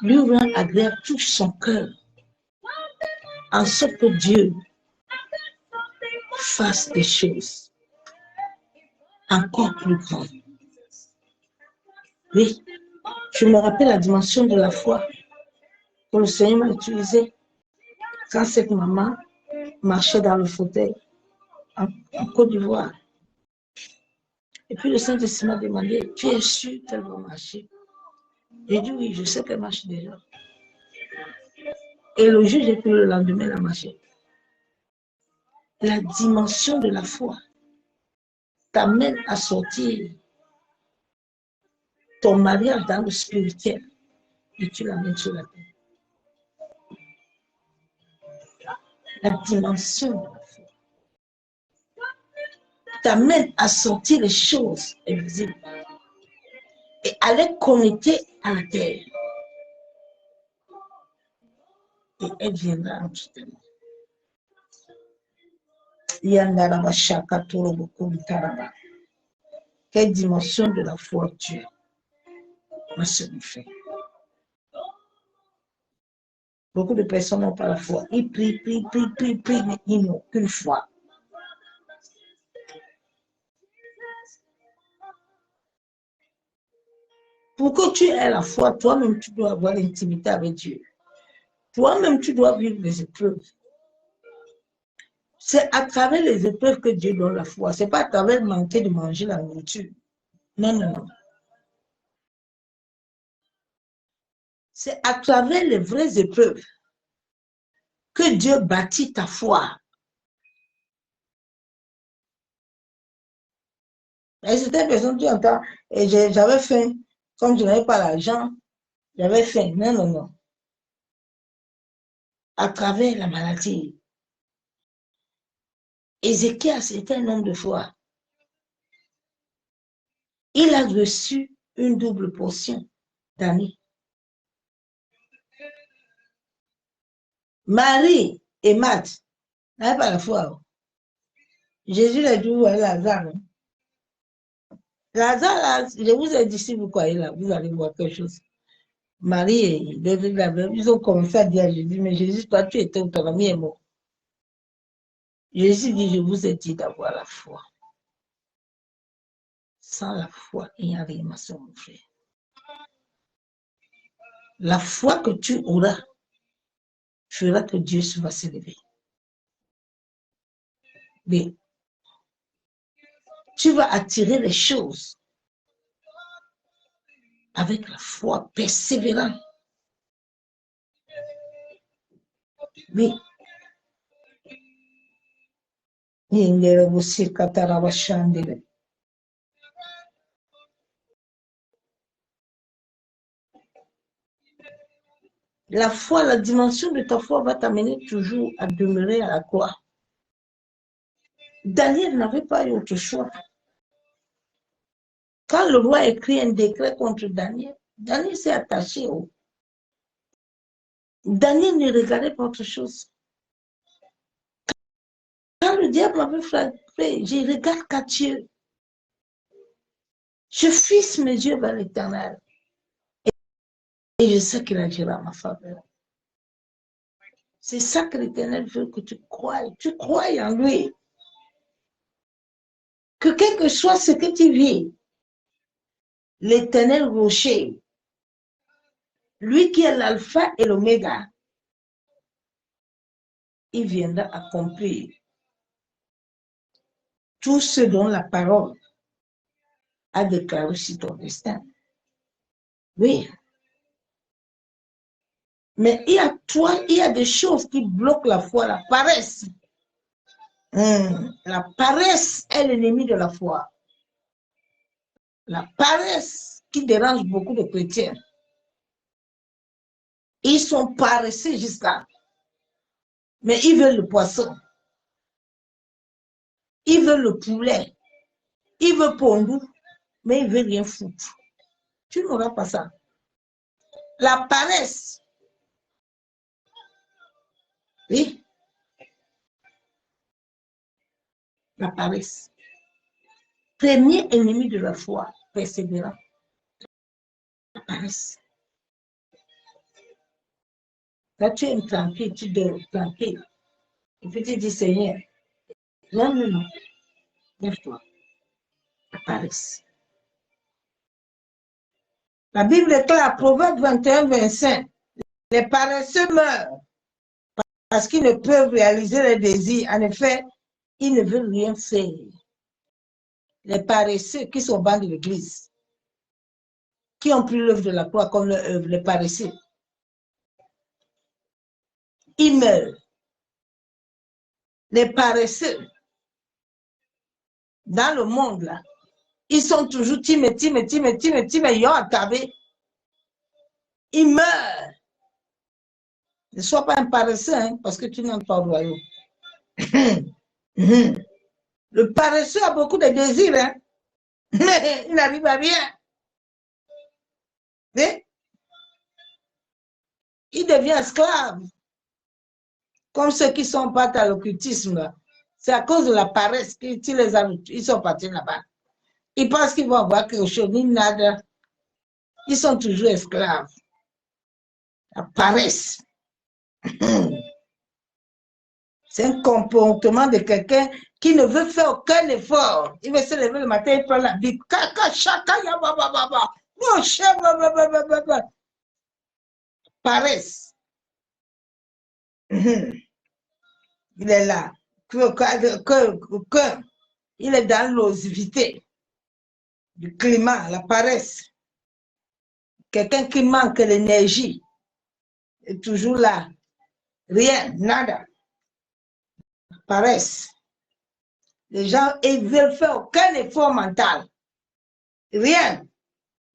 lui rend agréable tout son cœur, en sorte que Dieu fasse des choses encore plus grandes. Oui, je me rappelle la dimension de la foi que le Seigneur m'a utilisée quand cette maman marchait dans le fauteuil en Côte d'Ivoire. Et puis le Saint-Esprit m'a demandé, tu es sûr qu'elle va marcher? J'ai dit oui, je sais qu'elle marche déjà. Et le jour, j'ai pris le lendemain, elle a marché. La dimension de la foi t'amène à sortir ton mariage dans le spirituel et tu l'amènes sur la terre. La dimension de la foi t'amène à sortir les choses invisibles et à les connecter à la terre. Et elle viendra en tout temps. Quelle dimension de la foi tu es, ma sœur, mon frère. Beaucoup de personnes n'ont pas la foi. Ils prient, mais ils n'ont qu'une foi. Pour que tu aies la foi, toi-même, tu dois avoir l'intimité avec Dieu. Toi-même, tu dois vivre les épreuves. C'est à travers les épreuves que Dieu donne la foi. Ce n'est pas à travers manquer de manger la nourriture. Non, non, non. C'est à travers les vraies épreuves que Dieu bâtit ta foi. Et certaines personnes, tu entends, et j'avais faim, comme je n'avais pas l'argent, j'avais faim. Non, non, non. À travers la maladie. Ézéchias était un homme de foi. Il a reçu une double portion d'années. Marie et Marthe n'avaient pas la foi. Jésus l'a dit, où est Lazare? Lazare, je vous ai dit, si vous croyez là, vous allez voir quelque chose. Marie et ils ont commencé à dire à Jésus, mais Jésus, toi, tu étais où ton ami est mort. Jésus dit, je vous ai dit d'avoir la foi. Sans la foi, il n'y a rien, ma soeur, mon frère. La foi que tu auras fera que Dieu va s'élever. Mais tu vas attirer les choses avec la foi persévérante. Oui. La foi, la dimension de ta foi va t'amener toujours à demeurer à la croix. Daniel n'avait pas eu autre choix. Quand le roi écrit un décret contre Daniel, Daniel s'est attaché au. Daniel ne regardait pas autre chose. Quand le diable m'avait frappé, je regarde qu'à Dieu. Je fixe mes yeux vers l'Éternel. Et je sais qu'il agira en ma faveur. C'est ça que l'Éternel veut que tu croies. Tu crois en lui. Que quel que soit ce que tu vis, l'Éternel rocher, lui qui est l'alpha et l'oméga, il viendra accomplir tout ce dont la parole a déclaré sur ton destin. Oui. Mais il y a des choses qui bloquent la foi, la paresse. La paresse est l'ennemi de la foi. La paresse qui dérange beaucoup de chrétiens. Ils sont paresseux jusqu'à. Mais ils veulent le poisson. Ils veulent le poulet. Ils veulent pondou. Mais ils ne veulent rien foutre. Tu n'auras pas ça. La paresse. Oui. La paresse. Premier ennemi de la foi, persévérant. La paresse. Là, tu es tranquille, tu dors tranquille. Et puis tu dis, Seigneur, non, non, non, lève-toi. La paresse. La Bible déclare, Proverbe 21, 25, les paresseux meurent parce qu'ils ne peuvent réaliser les désirs. En effet, ils ne veulent rien faire. Les paresseux qui sont au banc de l'église, qui ont pris l'œuvre de la croix comme leur œuvre, les paresseux, ils meurent. Les paresseux, dans le monde, là, ils sont toujours timés, ils ont acabé. Ils meurent. Ne sois pas un paresseux, hein, parce que tu n'entres pas au royaume. Le paresseux a beaucoup de désirs, hein, mais il n'arrive à rien. Mais il devient esclave. Comme ceux qui sont partis à l'occultisme. C'est à cause de la paresse qu'ils sont partis là-bas. Ils pensent qu'ils vont avoir quelque chose, ni nada. Ils sont toujours esclaves. La paresse. C'est un comportement de quelqu'un qui ne veut faire aucun effort. Il veut se lever le matin, il prend la Bible. Paresse. Il est là. Il est dans l'osivité du climat, la paresse. Quelqu'un qui manque l'énergie est toujours là. Rien, nada. Paresse. Les gens, ils veulent faire aucun effort mental. Rien,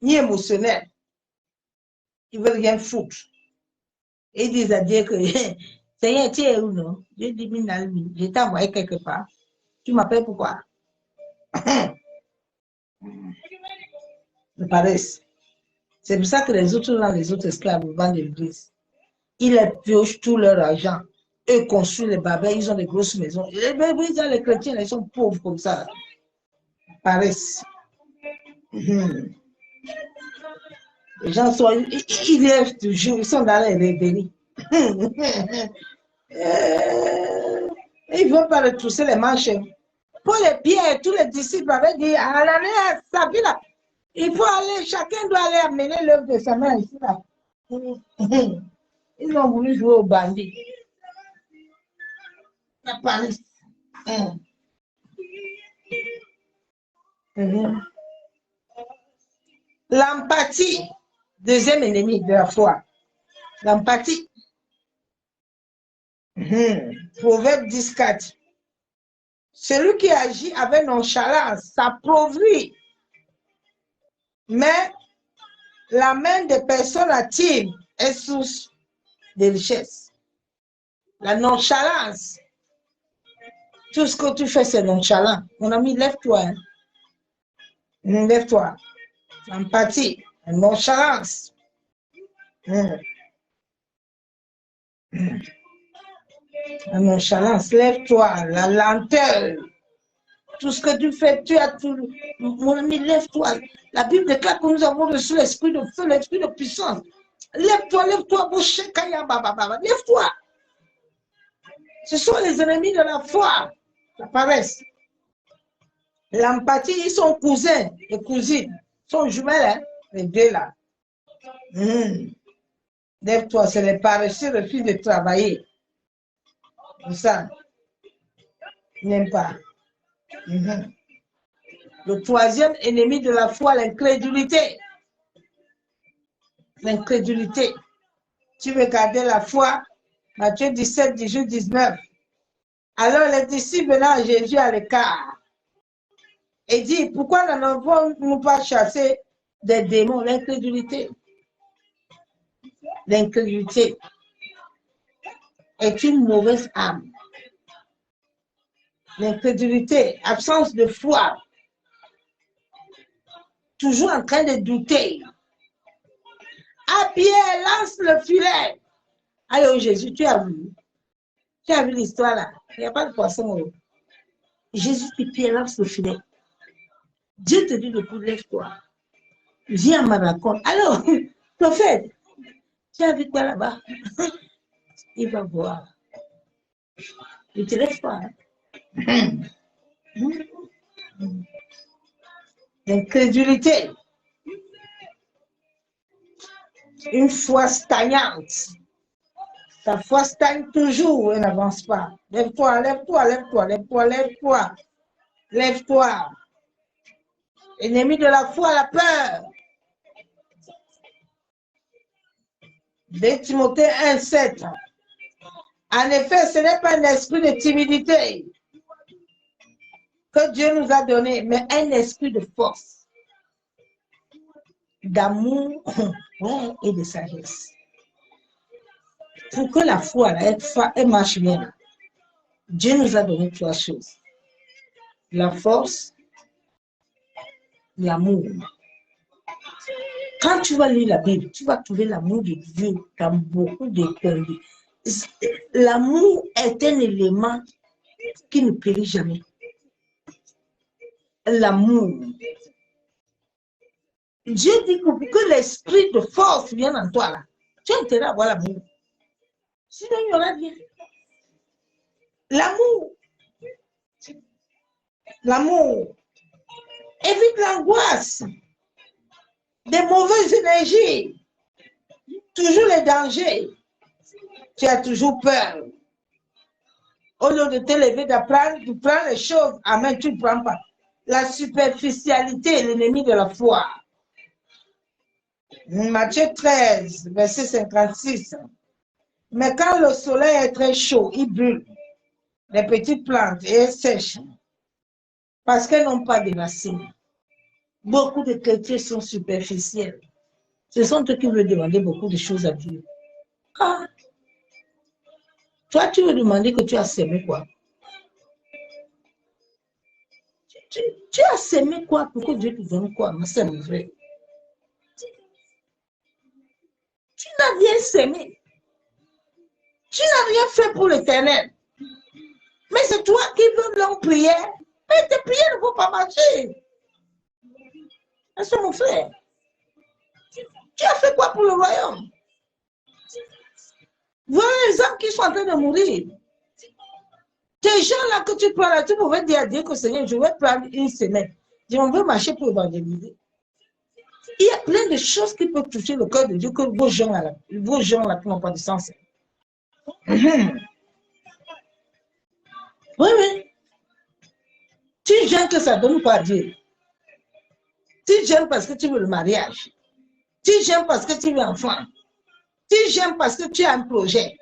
ni émotionnel. Ils veulent rien foutre. Ils disent à Dieu que Seigneur, tu es où, non? Dieu dit, je t'ai envoyé quelque part. Tu m'appelles pourquoi? La paresse. C'est pour ça que les autres esclaves vendent l'église. Ils piochent tout leur argent. Eux construisent les babels, ils ont des grosses maisons. Les chrétiens, ils sont pauvres comme ça. Paresse. Les gens sont, ils lèvent toujours, ils sont dans les rébellions. Ils ne vont pas retrousser les manches. Pour les Pierre et tous les disciples avaient dit, à l'année, ça vit là. Il faut aller, chacun doit aller amener l'œuvre de sa main ici là. Ils ont voulu jouer au bandit. La paresse. L'empathie, deuxième ennemi de la foi. L'empathie. Proverbe 10:4. Celui qui agit avec nonchalance s'appauvrit, mais la main des personnes actives est source de richesse. La nonchalance. Tout ce que tu fais, c'est nonchalant. Mon ami, lève-toi. Hein. Lève-toi. L'empathie, la nonchalance. La nonchalance, lève-toi. La lenteur. Tout ce que tu fais, tu as tout. Mon ami, lève-toi. La Bible déclare que nous avons reçu l'esprit de feu, l'esprit de puissance. Lève-toi, lève-toi, lève-toi. Ce sont les ennemis de la foi. La paresse. L'empathie, ils sont cousins et cousines. sont jumelles, hein, les deux là. Lève-toi, c'est les paresseux refusent de travailler. Comme ça, ils n'aiment pas. Le troisième ennemi de la foi, l'incrédulité. L'incrédulité. Tu veux garder la foi, Matthieu 17, 18, 19. Alors les disciples venant à Jésus à l'écart et dit, pourquoi n'avons-nous pas chassé des démons? L'incrédulité. L'incrédulité est une mauvaise âme. L'incrédulité, absence de foi, toujours en train de douter. À Pierre, lance le filet. Alors Jésus, tu as vu l'histoire là. Il n'y a pas de poisson. Jésus dit, Pierre, lance le filet. Dieu te dit de pouvoir, lève-toi. Viens me raconter. Alors, prophète, tu as vu quoi là-bas? Il va voir. Il ne te laisse pas. L'incrédulité. Une foi stagnante. Ta foi stagne toujours et n'avance pas. Lève-toi, lève-toi, lève-toi, lève-toi, lève-toi. Lève-toi. Ennemi de la foi, la peur. 2 Timothée 1, 7. En effet, ce n'est pas un esprit de timidité que Dieu nous a donné, mais un esprit de force, d'amour et de sagesse. Pour que la foi, elle marche bien, Dieu nous a donné 3 choses. La force, l'amour. Quand tu vas lire la Bible, tu vas trouver l'amour de Dieu dans beaucoup de pays. L'amour est un élément qui ne périt jamais. L'amour. Dieu dit que l'esprit de force vienne en toi là. Tu as intérêt à avoir l'amour. Sinon, il y aura rien. L'amour. L'amour. Évite l'angoisse. Des mauvaises énergies. Toujours les dangers. Tu as toujours peur. Au lieu de te lever, d'apprendre, tu prends les choses en main, tu ne prends pas. La superficialité est l'ennemi de la foi. Matthieu 13, verset 56. Mais quand le soleil est très chaud, il brûle les petites plantes et elles sèchent parce qu'elles n'ont pas de racines. Beaucoup de chrétiens sont superficiels. Ce sont eux qui veulent demander beaucoup de choses à Dieu. Ah. Toi, tu veux demander que tu as semé quoi? Tu as semé quoi pour que Dieu te donne quoi? Mais c'est vrai. Tu n'as rien semé. Tu n'as rien fait pour l'Éternel. Mais c'est toi qui veux longue prière. Mais tes prières ne vont pas marcher. C'est mon frère. Tu as fait quoi pour le royaume? Voilà les hommes qui sont en train de mourir. Ces gens-là que tu prends là, tu pouvais dire à Dieu que Seigneur, je vais prendre une semaine. On veut marcher pour évangéliser. Il y a plein de choses qui peuvent toucher le cœur de Dieu que vos gens là n'ont pas de sens. Oui. Tu gênes que ça ne donne pas à Dieu. Tu gênes parce que tu veux le mariage. Tu gênes parce que tu veux un enfant. Tu gênes parce que tu as un projet.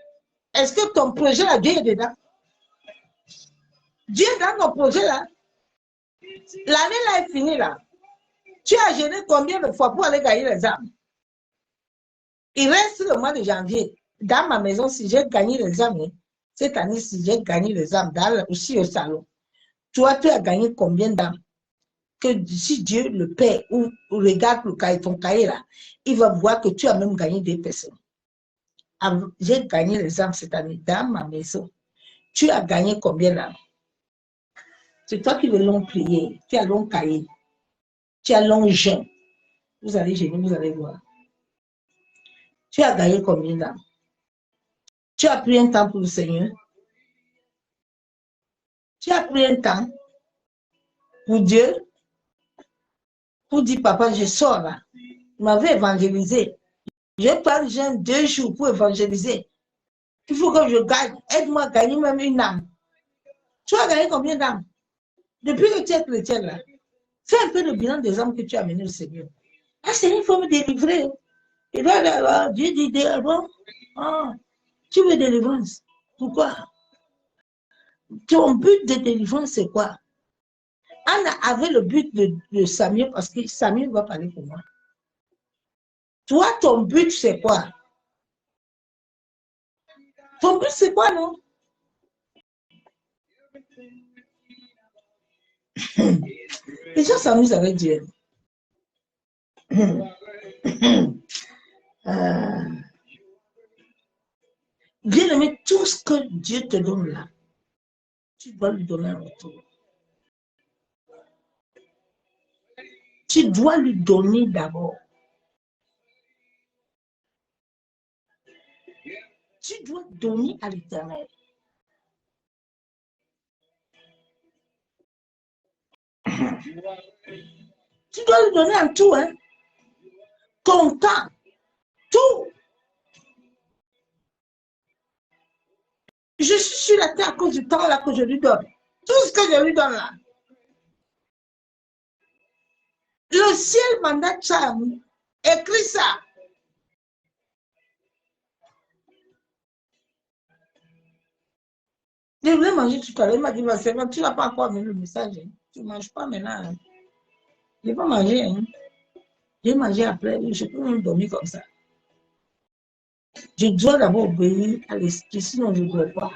Est-ce que ton projet là, Dieu est dedans? Dieu est dans ton projet là. L'année là est finie là. Tu as gêné combien de fois pour aller gagner les âmes? Il reste le mois de janvier. Dans ma maison, si j'ai gagné les âmes, cette année, si j'ai gagné les âmes, aussi au salon, toi, tu as gagné combien d'âmes? Que si Dieu, le Père, ou regarde le cahier, ton cahier là, il va voir que tu as même gagné des personnes. J'ai gagné les âmes cette année dans ma maison. Tu as gagné combien d'âmes? C'est toi qui veux long prier, tu as long cahier, tu as long jeûne. Vous allez gêner, vous allez voir. Tu as gagné combien d'âmes? Tu as pris un temps pour le Seigneur? Tu as pris un temps pour Dieu? pour dire, papa, je sors là. Il m'avait évangélisé. Je parle déjà 2 jours pour évangéliser. Il faut que je gagne. Aide-moi à gagner même une âme. Tu as gagné combien d'âmes? Depuis que tu es chrétien là, fais un peu le bilan des âmes que tu as amenées au Seigneur. Ah, Seigneur, il faut me délivrer. Et là, Dieu dit, bon, tu veux délivrance. Pourquoi? Ton but de délivrance, c'est quoi? Anna avait le but de Samuel parce que Samuel va parler pour moi. Toi, ton but, c'est quoi? Ton but, c'est quoi, non? Les gens s'amusent avec Dieu. Bien-aimé, tout ce que Dieu te donne là, tu dois lui donner un retour. Tu dois lui donner d'abord. Tu dois donner à l'Éternel. Tu dois lui donner en tout, hein? Ton temps, tout. Je suis sur la terre à cause du temps là que je lui donne. Tout ce que je lui donne là. Le ciel mandate ça. Écris ça. Je voulais manger tout à l'heure. Il m'a dit, c'est vrai, tu n'as pas encore amené le message. Hein. Tu ne manges pas maintenant. Hein. Je n'ai pas mangé. Hein. J'ai mangé après. Je peux même dormir comme ça. Je dois d'abord obéir à l'esprit, sinon je ne dois pas.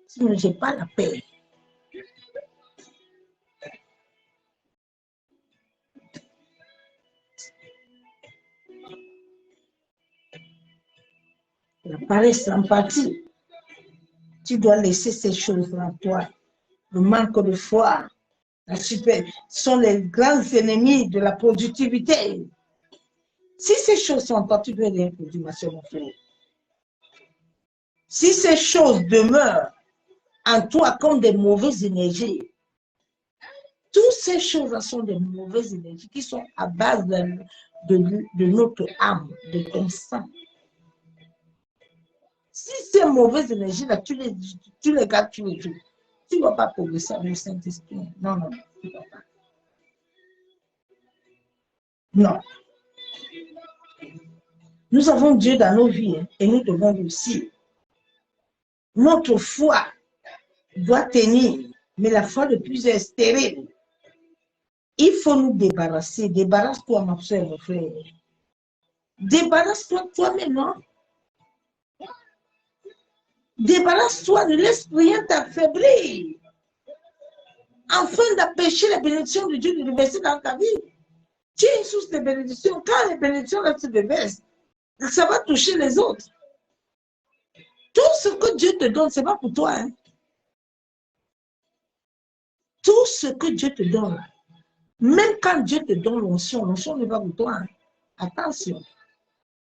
Sinon, je n'ai pas la paix. La paresse, l'empathie. Tu dois laisser ces choses en toi. Le manque de foi, la super, sont les grands ennemis de la productivité. Si ces choses sont en toi, tu dois rien produire, ma soeur, mon frère. Si ces choses demeurent en toi comme des mauvaises énergies, toutes ces choses sont des mauvaises énergies qui sont à base de notre âme, de ton sang. Si ces mauvaises énergies-là, tu les gardes, tu les joues, tu ne vas pas progresser avec le Saint-Esprit. Non, non, tu ne vas pas. Non. Nous avons Dieu dans nos vies hein, et nous devons réussir. Notre foi doit tenir, mais la foi de plus est stérile. Il faut nous débarrasser. Débarrasse-toi, ma soeur, mon frère. Débarrasse-toi toi-même, non? Débarrasse-toi, ne laisse rien t'affaiblir. Afin d'empêcher la bénédiction de Dieu de déverser dans ta vie. Tu es une source de bénédiction. Quand les bénédictions là, se déversent, ça va toucher les autres. Tout ce que Dieu te donne, ce n'est pas pour toi. Hein? Tout ce que Dieu te donne, même quand Dieu te donne l'onction n'est pas pour toi. Hein? Attention,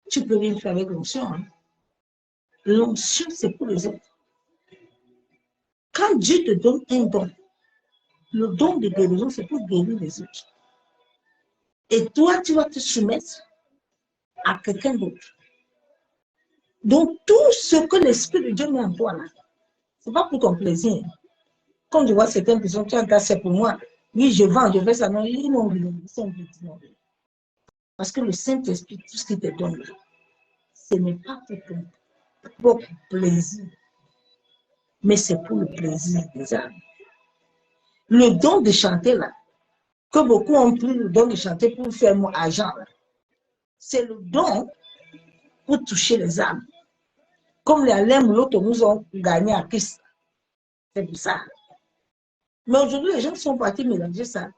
tu peux rien faire avec l'onction. Hein? L'onction, c'est pour les autres. Quand Dieu te donne un don, le don de guérison, c'est pour guérir les autres. Et toi, tu vas te soumettre à quelqu'un d'autre. Donc, tout ce que l'Esprit de Dieu met en toi, ce n'est pas pour ton plaisir. Comme je vois certaines personnes qui ont c'est pour moi. Oui, je vends, je fais ça. Non, ils n'ont rien. Parce que le Saint-Esprit, tout ce qu'il te donne, ce n'est pas pour ton propre plaisir, mais c'est pour le plaisir des âmes. Le don de chanter, là, que beaucoup ont pris le don de chanter pour faire mon argent, c'est le don pour toucher les âmes. Comme les Alain Mouloto nous ont gagné à Christ. C'est pour ça. Mais aujourd'hui, les gens sont partis mélanger ça.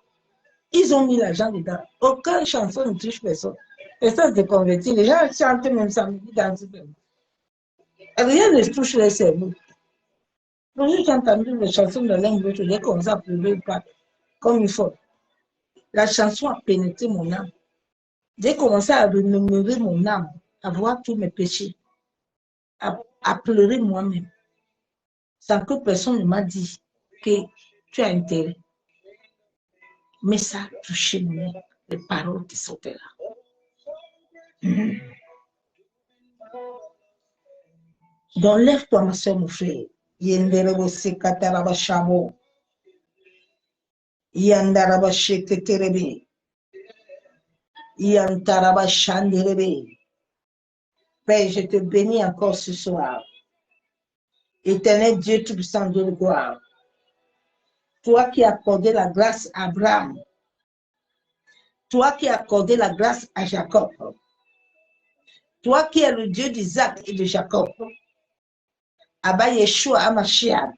Ils ont mis l'argent dedans. Aucune chanson ne touche personne. Personne ne se convertit. Les gens chantent même samedi dans ce pays. Rien ne touche les cerveaux. Donc, j'ai entendu les chansons de Alain Mouloto, j'ai commencé à pleurer comme il faut. La chanson a pénétré mon âme. J'ai commencé à remémorer mon âme, à voir tous mes péchés, à pleurer moi-même, sans que personne ne m'a dit que tu as intérêt. Mais ça a touché mon âme. les paroles qui sont là. Donc, lève-toi, ma soeur, mon frère. Yenderebo sekataraba shamo. Yandaraba sheketerebe. Yantaraba shanderebe. Père, je te bénis encore ce soir. Éternel Dieu Tout-Puissant de gloire. Toi qui as accordé la grâce à Abraham. Toi qui as accordé la grâce à Jacob. Toi qui es le Dieu d'Isaac et de Jacob. Abba Yeshua Hamashiach.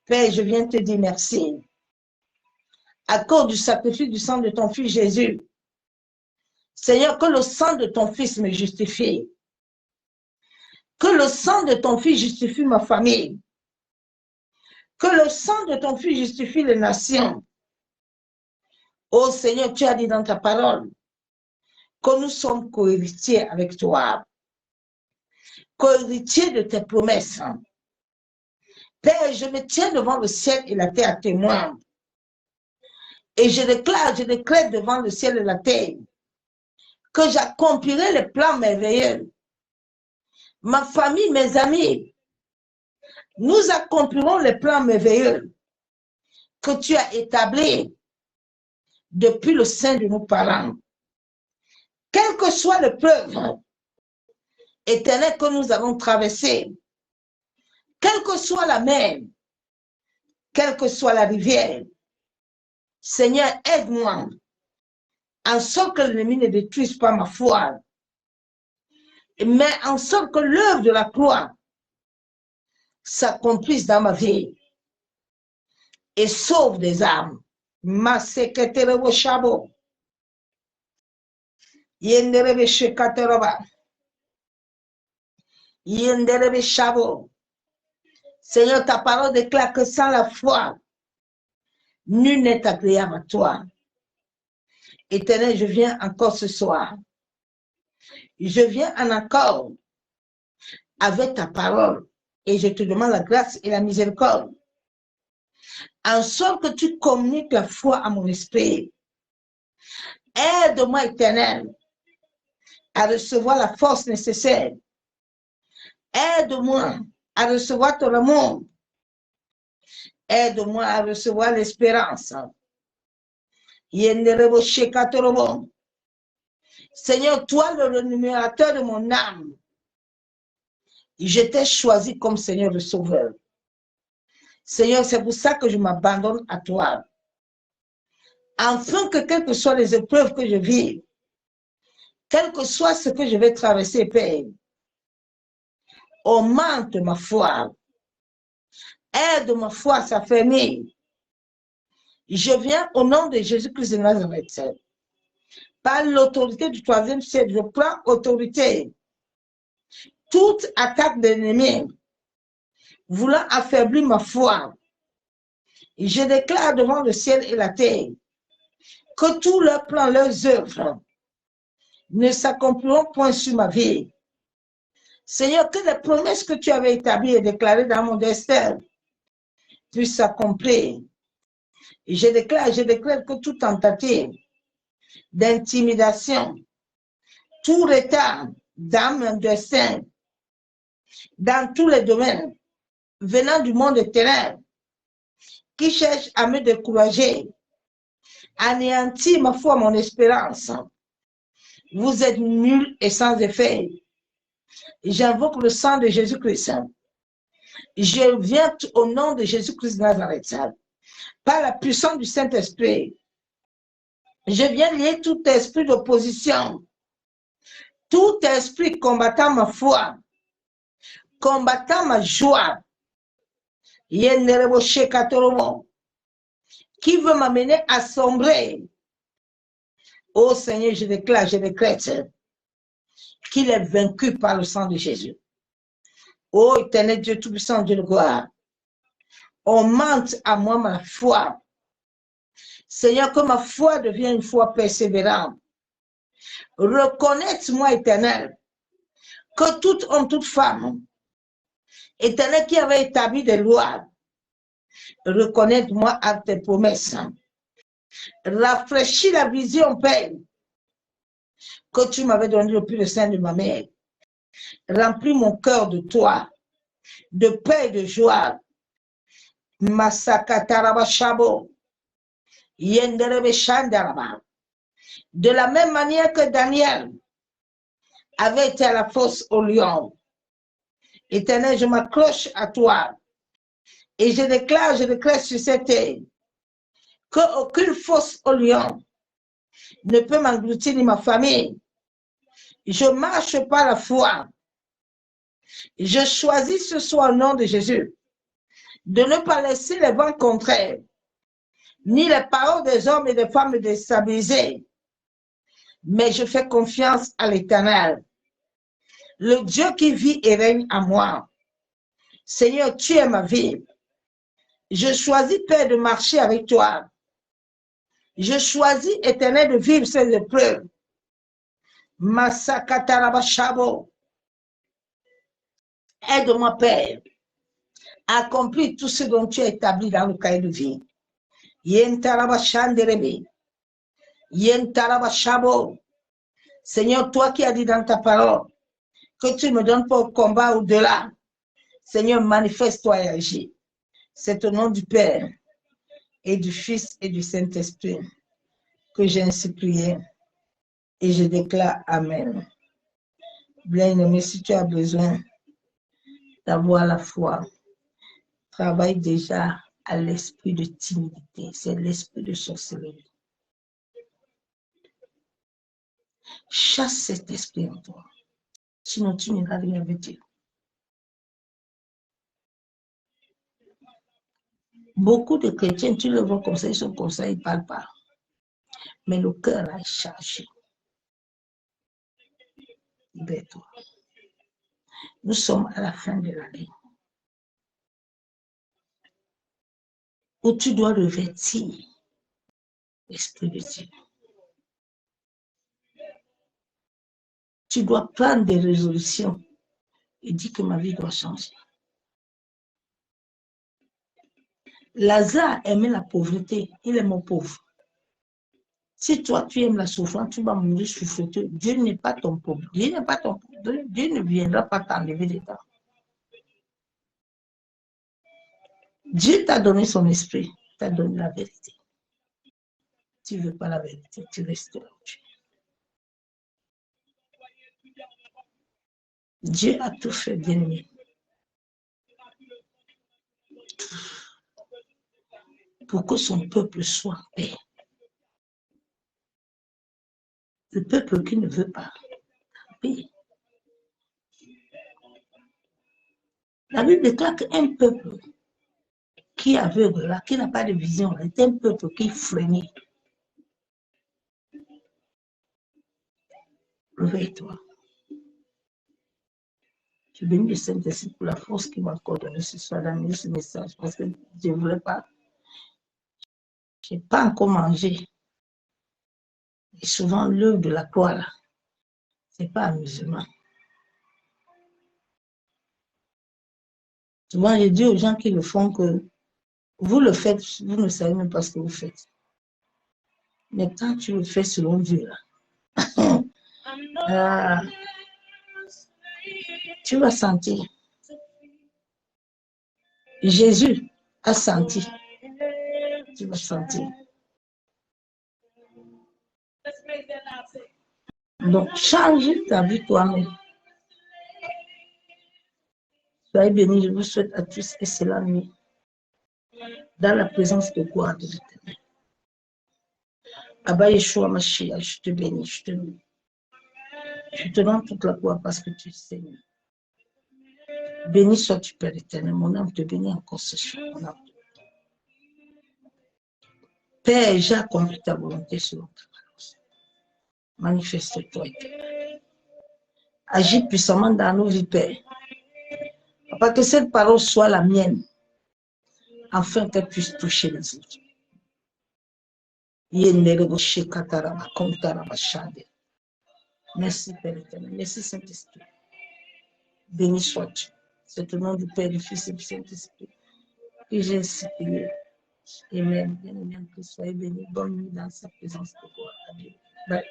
Père, je viens te dire merci. À cause du sacrifice du sang de ton fils Jésus. Seigneur, que le sang de ton fils me justifie. Que le sang de ton fils justifie ma famille. Que le sang de ton fils justifie les nations. Oh Seigneur, tu as dit dans ta parole que nous sommes co-héritiers avec toi. Co-héritiers de tes promesses. Père, je me tiens devant le ciel et la terre à témoin. Et je déclare devant le ciel et la terre que j'accomplirai les plans merveilleux. Ma famille, mes amis, nous accomplirons les plans merveilleux que tu as établis depuis le sein de nos parents. Quelle que soit l'épreuve éternelle que nous avons traversée, quelle que soit la mer, quelle que soit la rivière, Seigneur, aide-moi en sorte que l'ennemi ne détruise pas ma foi, mais en sorte que l'œuvre de la croix s'accomplisse dans ma vie et sauve des âmes. Ma secrétaire Shabo. Yenderebe Shekateraba. Yenderebe Shabo. Seigneur, ta parole déclare que sans la foi, nul n'est agréable à toi. Éternel, je viens encore ce soir. Je viens en accord avec ta parole et je te demande la grâce et la miséricorde. En sorte que tu communiques la foi à mon esprit. Aide-moi, Éternel, à recevoir la force nécessaire. Aide-moi à recevoir ton amour. Aide-moi à recevoir l'espérance. Seigneur, toi, le rémunérateur de mon âme, je t'ai choisi comme Seigneur le Sauveur. Seigneur, c'est pour ça que je m'abandonne à toi. Afin que quelles que soient les épreuves que je vis, quel que soit ce que je vais traverser, Père, augmente ma foi. Aide ma foi à s'affermir. Je viens au nom de Jésus-Christ de Nazareth. Par l'autorité du troisième siècle, je prends autorité. Toute attaque de l'ennemi voulant affaiblir ma foi, je déclare devant le ciel et la terre que tous leurs plans, leurs œuvres ne s'accompliront point sur ma vie. Seigneur, que les promesses que tu avais établies et déclarées dans mon destin puissent s'accomplir. Et je déclare que toute tentative d'intimidation, tout retard dans mon destin, dans tous les domaines, venant du monde éternel, qui cherche à me décourager, anéantir ma foi, mon espérance. Vous êtes nuls et sans effet. J'invoque le sang de Jésus-Christ. Je viens au nom de Jésus-Christ de Nazareth, par la puissance du Saint-Esprit. Je viens lier tout esprit d'opposition, tout esprit combattant ma foi, combattant ma joie, qui veut m'amener à sombrer. Oh Seigneur, je déclare, je décrète qu'il est vaincu par le sang de Jésus. Oh éternel Dieu Tout-Puissant, Dieu de gloire, augmente à moi ma foi. Seigneur, que ma foi devienne une foi persévérante. Reconnaisse-moi, éternel, que tout homme, toute femme, éternel qui avait établi des lois, reconnais-moi à tes promesses. Rafraîchis la vision, Père, que tu m'avais donnée depuis le sein de ma mère. Remplis mon cœur de toi, de paix et de joie. Masakataraba Shabo, Yenderebe Shandaraba. De la même manière que Daniel avait été à la fosse au lion. Éternel, je m'accroche à toi et je déclare sur cette terre qu'aucune fosse au lion ne peut m'engloutir ni ma famille. Je marche par la foi. Je choisis ce soir au nom de Jésus de ne pas laisser les vents contraires ni les paroles des hommes et des femmes me déstabiliser. Mais je fais confiance à l'Éternel, le Dieu qui vit et règne en moi. Seigneur, tu es ma vie. Je choisis, Père, de marcher avec toi. Je choisis, Éternel, de vivre ces épreuves. Masakatarabashabo. Aide-moi, Père, à accomplir tout ce dont tu as établi dans le cahier de vie. Yentarabashanderebe. Yentarabashabo. Seigneur, toi qui as dit dans ta parole que tu me donnes pas au combat au-delà. Seigneur, manifeste-toi et agis. C'est au nom du Père et du Fils et du Saint-Esprit que j'ai ainsi prié et je déclare Amen. Bien-aimé, si tu as besoin d'avoir la foi, travaille déjà à l'esprit de timidité. C'est l'esprit de sorcellerie. Chasse cet esprit en toi. Sinon, tu n'iras rien avec Dieu. Beaucoup de chrétiens, tu le vois comme ça, ils sont comme ça, ils ne parlent pas. Mais le cœur est chargé. Libère-toi. Nous sommes à la fin de l'année où tu dois revêtir l'esprit de Dieu. Tu dois prendre des résolutions et dire que ma vie doit changer. Lazare aimait la pauvreté, il est mon pauvre. Si toi tu aimes la souffrance, tu vas mourir souffreteux. Dieu n'est pas ton pauvre. Dieu n'est pas ton pauvre. Dieu ne viendra pas t'enlever des temps. Dieu t'a donné son esprit, t'a donné la vérité. Tu ne veux pas la vérité, tu restes là où tu es. Dieu a tout fait, bien-aimé. Pour que son peuple soit en paix. Le peuple qui ne veut pas la paix. La Bible déclare qu'un peuple qui est aveugle, là, qui n'a pas de vision, est un peuple qui est freiné. Réveille-toi. Je bénis le Saint-Esprit pour la force qu'il m'a encore donnée ce soir d'amener ce message parce que je ne voulais pas. Je n'ai pas encore mangé. Et souvent, l'heure de la croix, là, ce n'est pas amusement. Souvent, je dis aux gens qui le font que vous le faites, vous ne savez même pas ce que vous faites. Mais quand tu le fais selon Dieu, là, tu vas sentir. Jésus a senti. Tu vas sentir. Donc, change ta vie toi-même. Soyez bénis, je vous souhaite à tous et c'est la nuit. Dans la présence de gloire de l'Éternel. Abba Yeshua Mashiach, je te bénis, je te loue. Je te donne toute la gloire parce que tu es Seigneur. Béni sois-tu, Père éternel. Mon âme te bénit encore ce soir. Mon âme te bénit. Père, j'ai accompli ta volonté selon ta parole. Manifeste-toi, éternel. Agis puissamment dans nos vies, Père. Papa, que cette parole soit la mienne, afin qu'elle puisse toucher les autres. Merci, Père éternel. Merci, Saint-Esprit. Béni sois-tu. C'est au nom du Père, du Fils et du Saint-Esprit que j'ai ainsi prié. Amen. Bien-aimé en Christ, soyez bénis. Bonne nuit dans sa présence de gloire. Amen. Bye.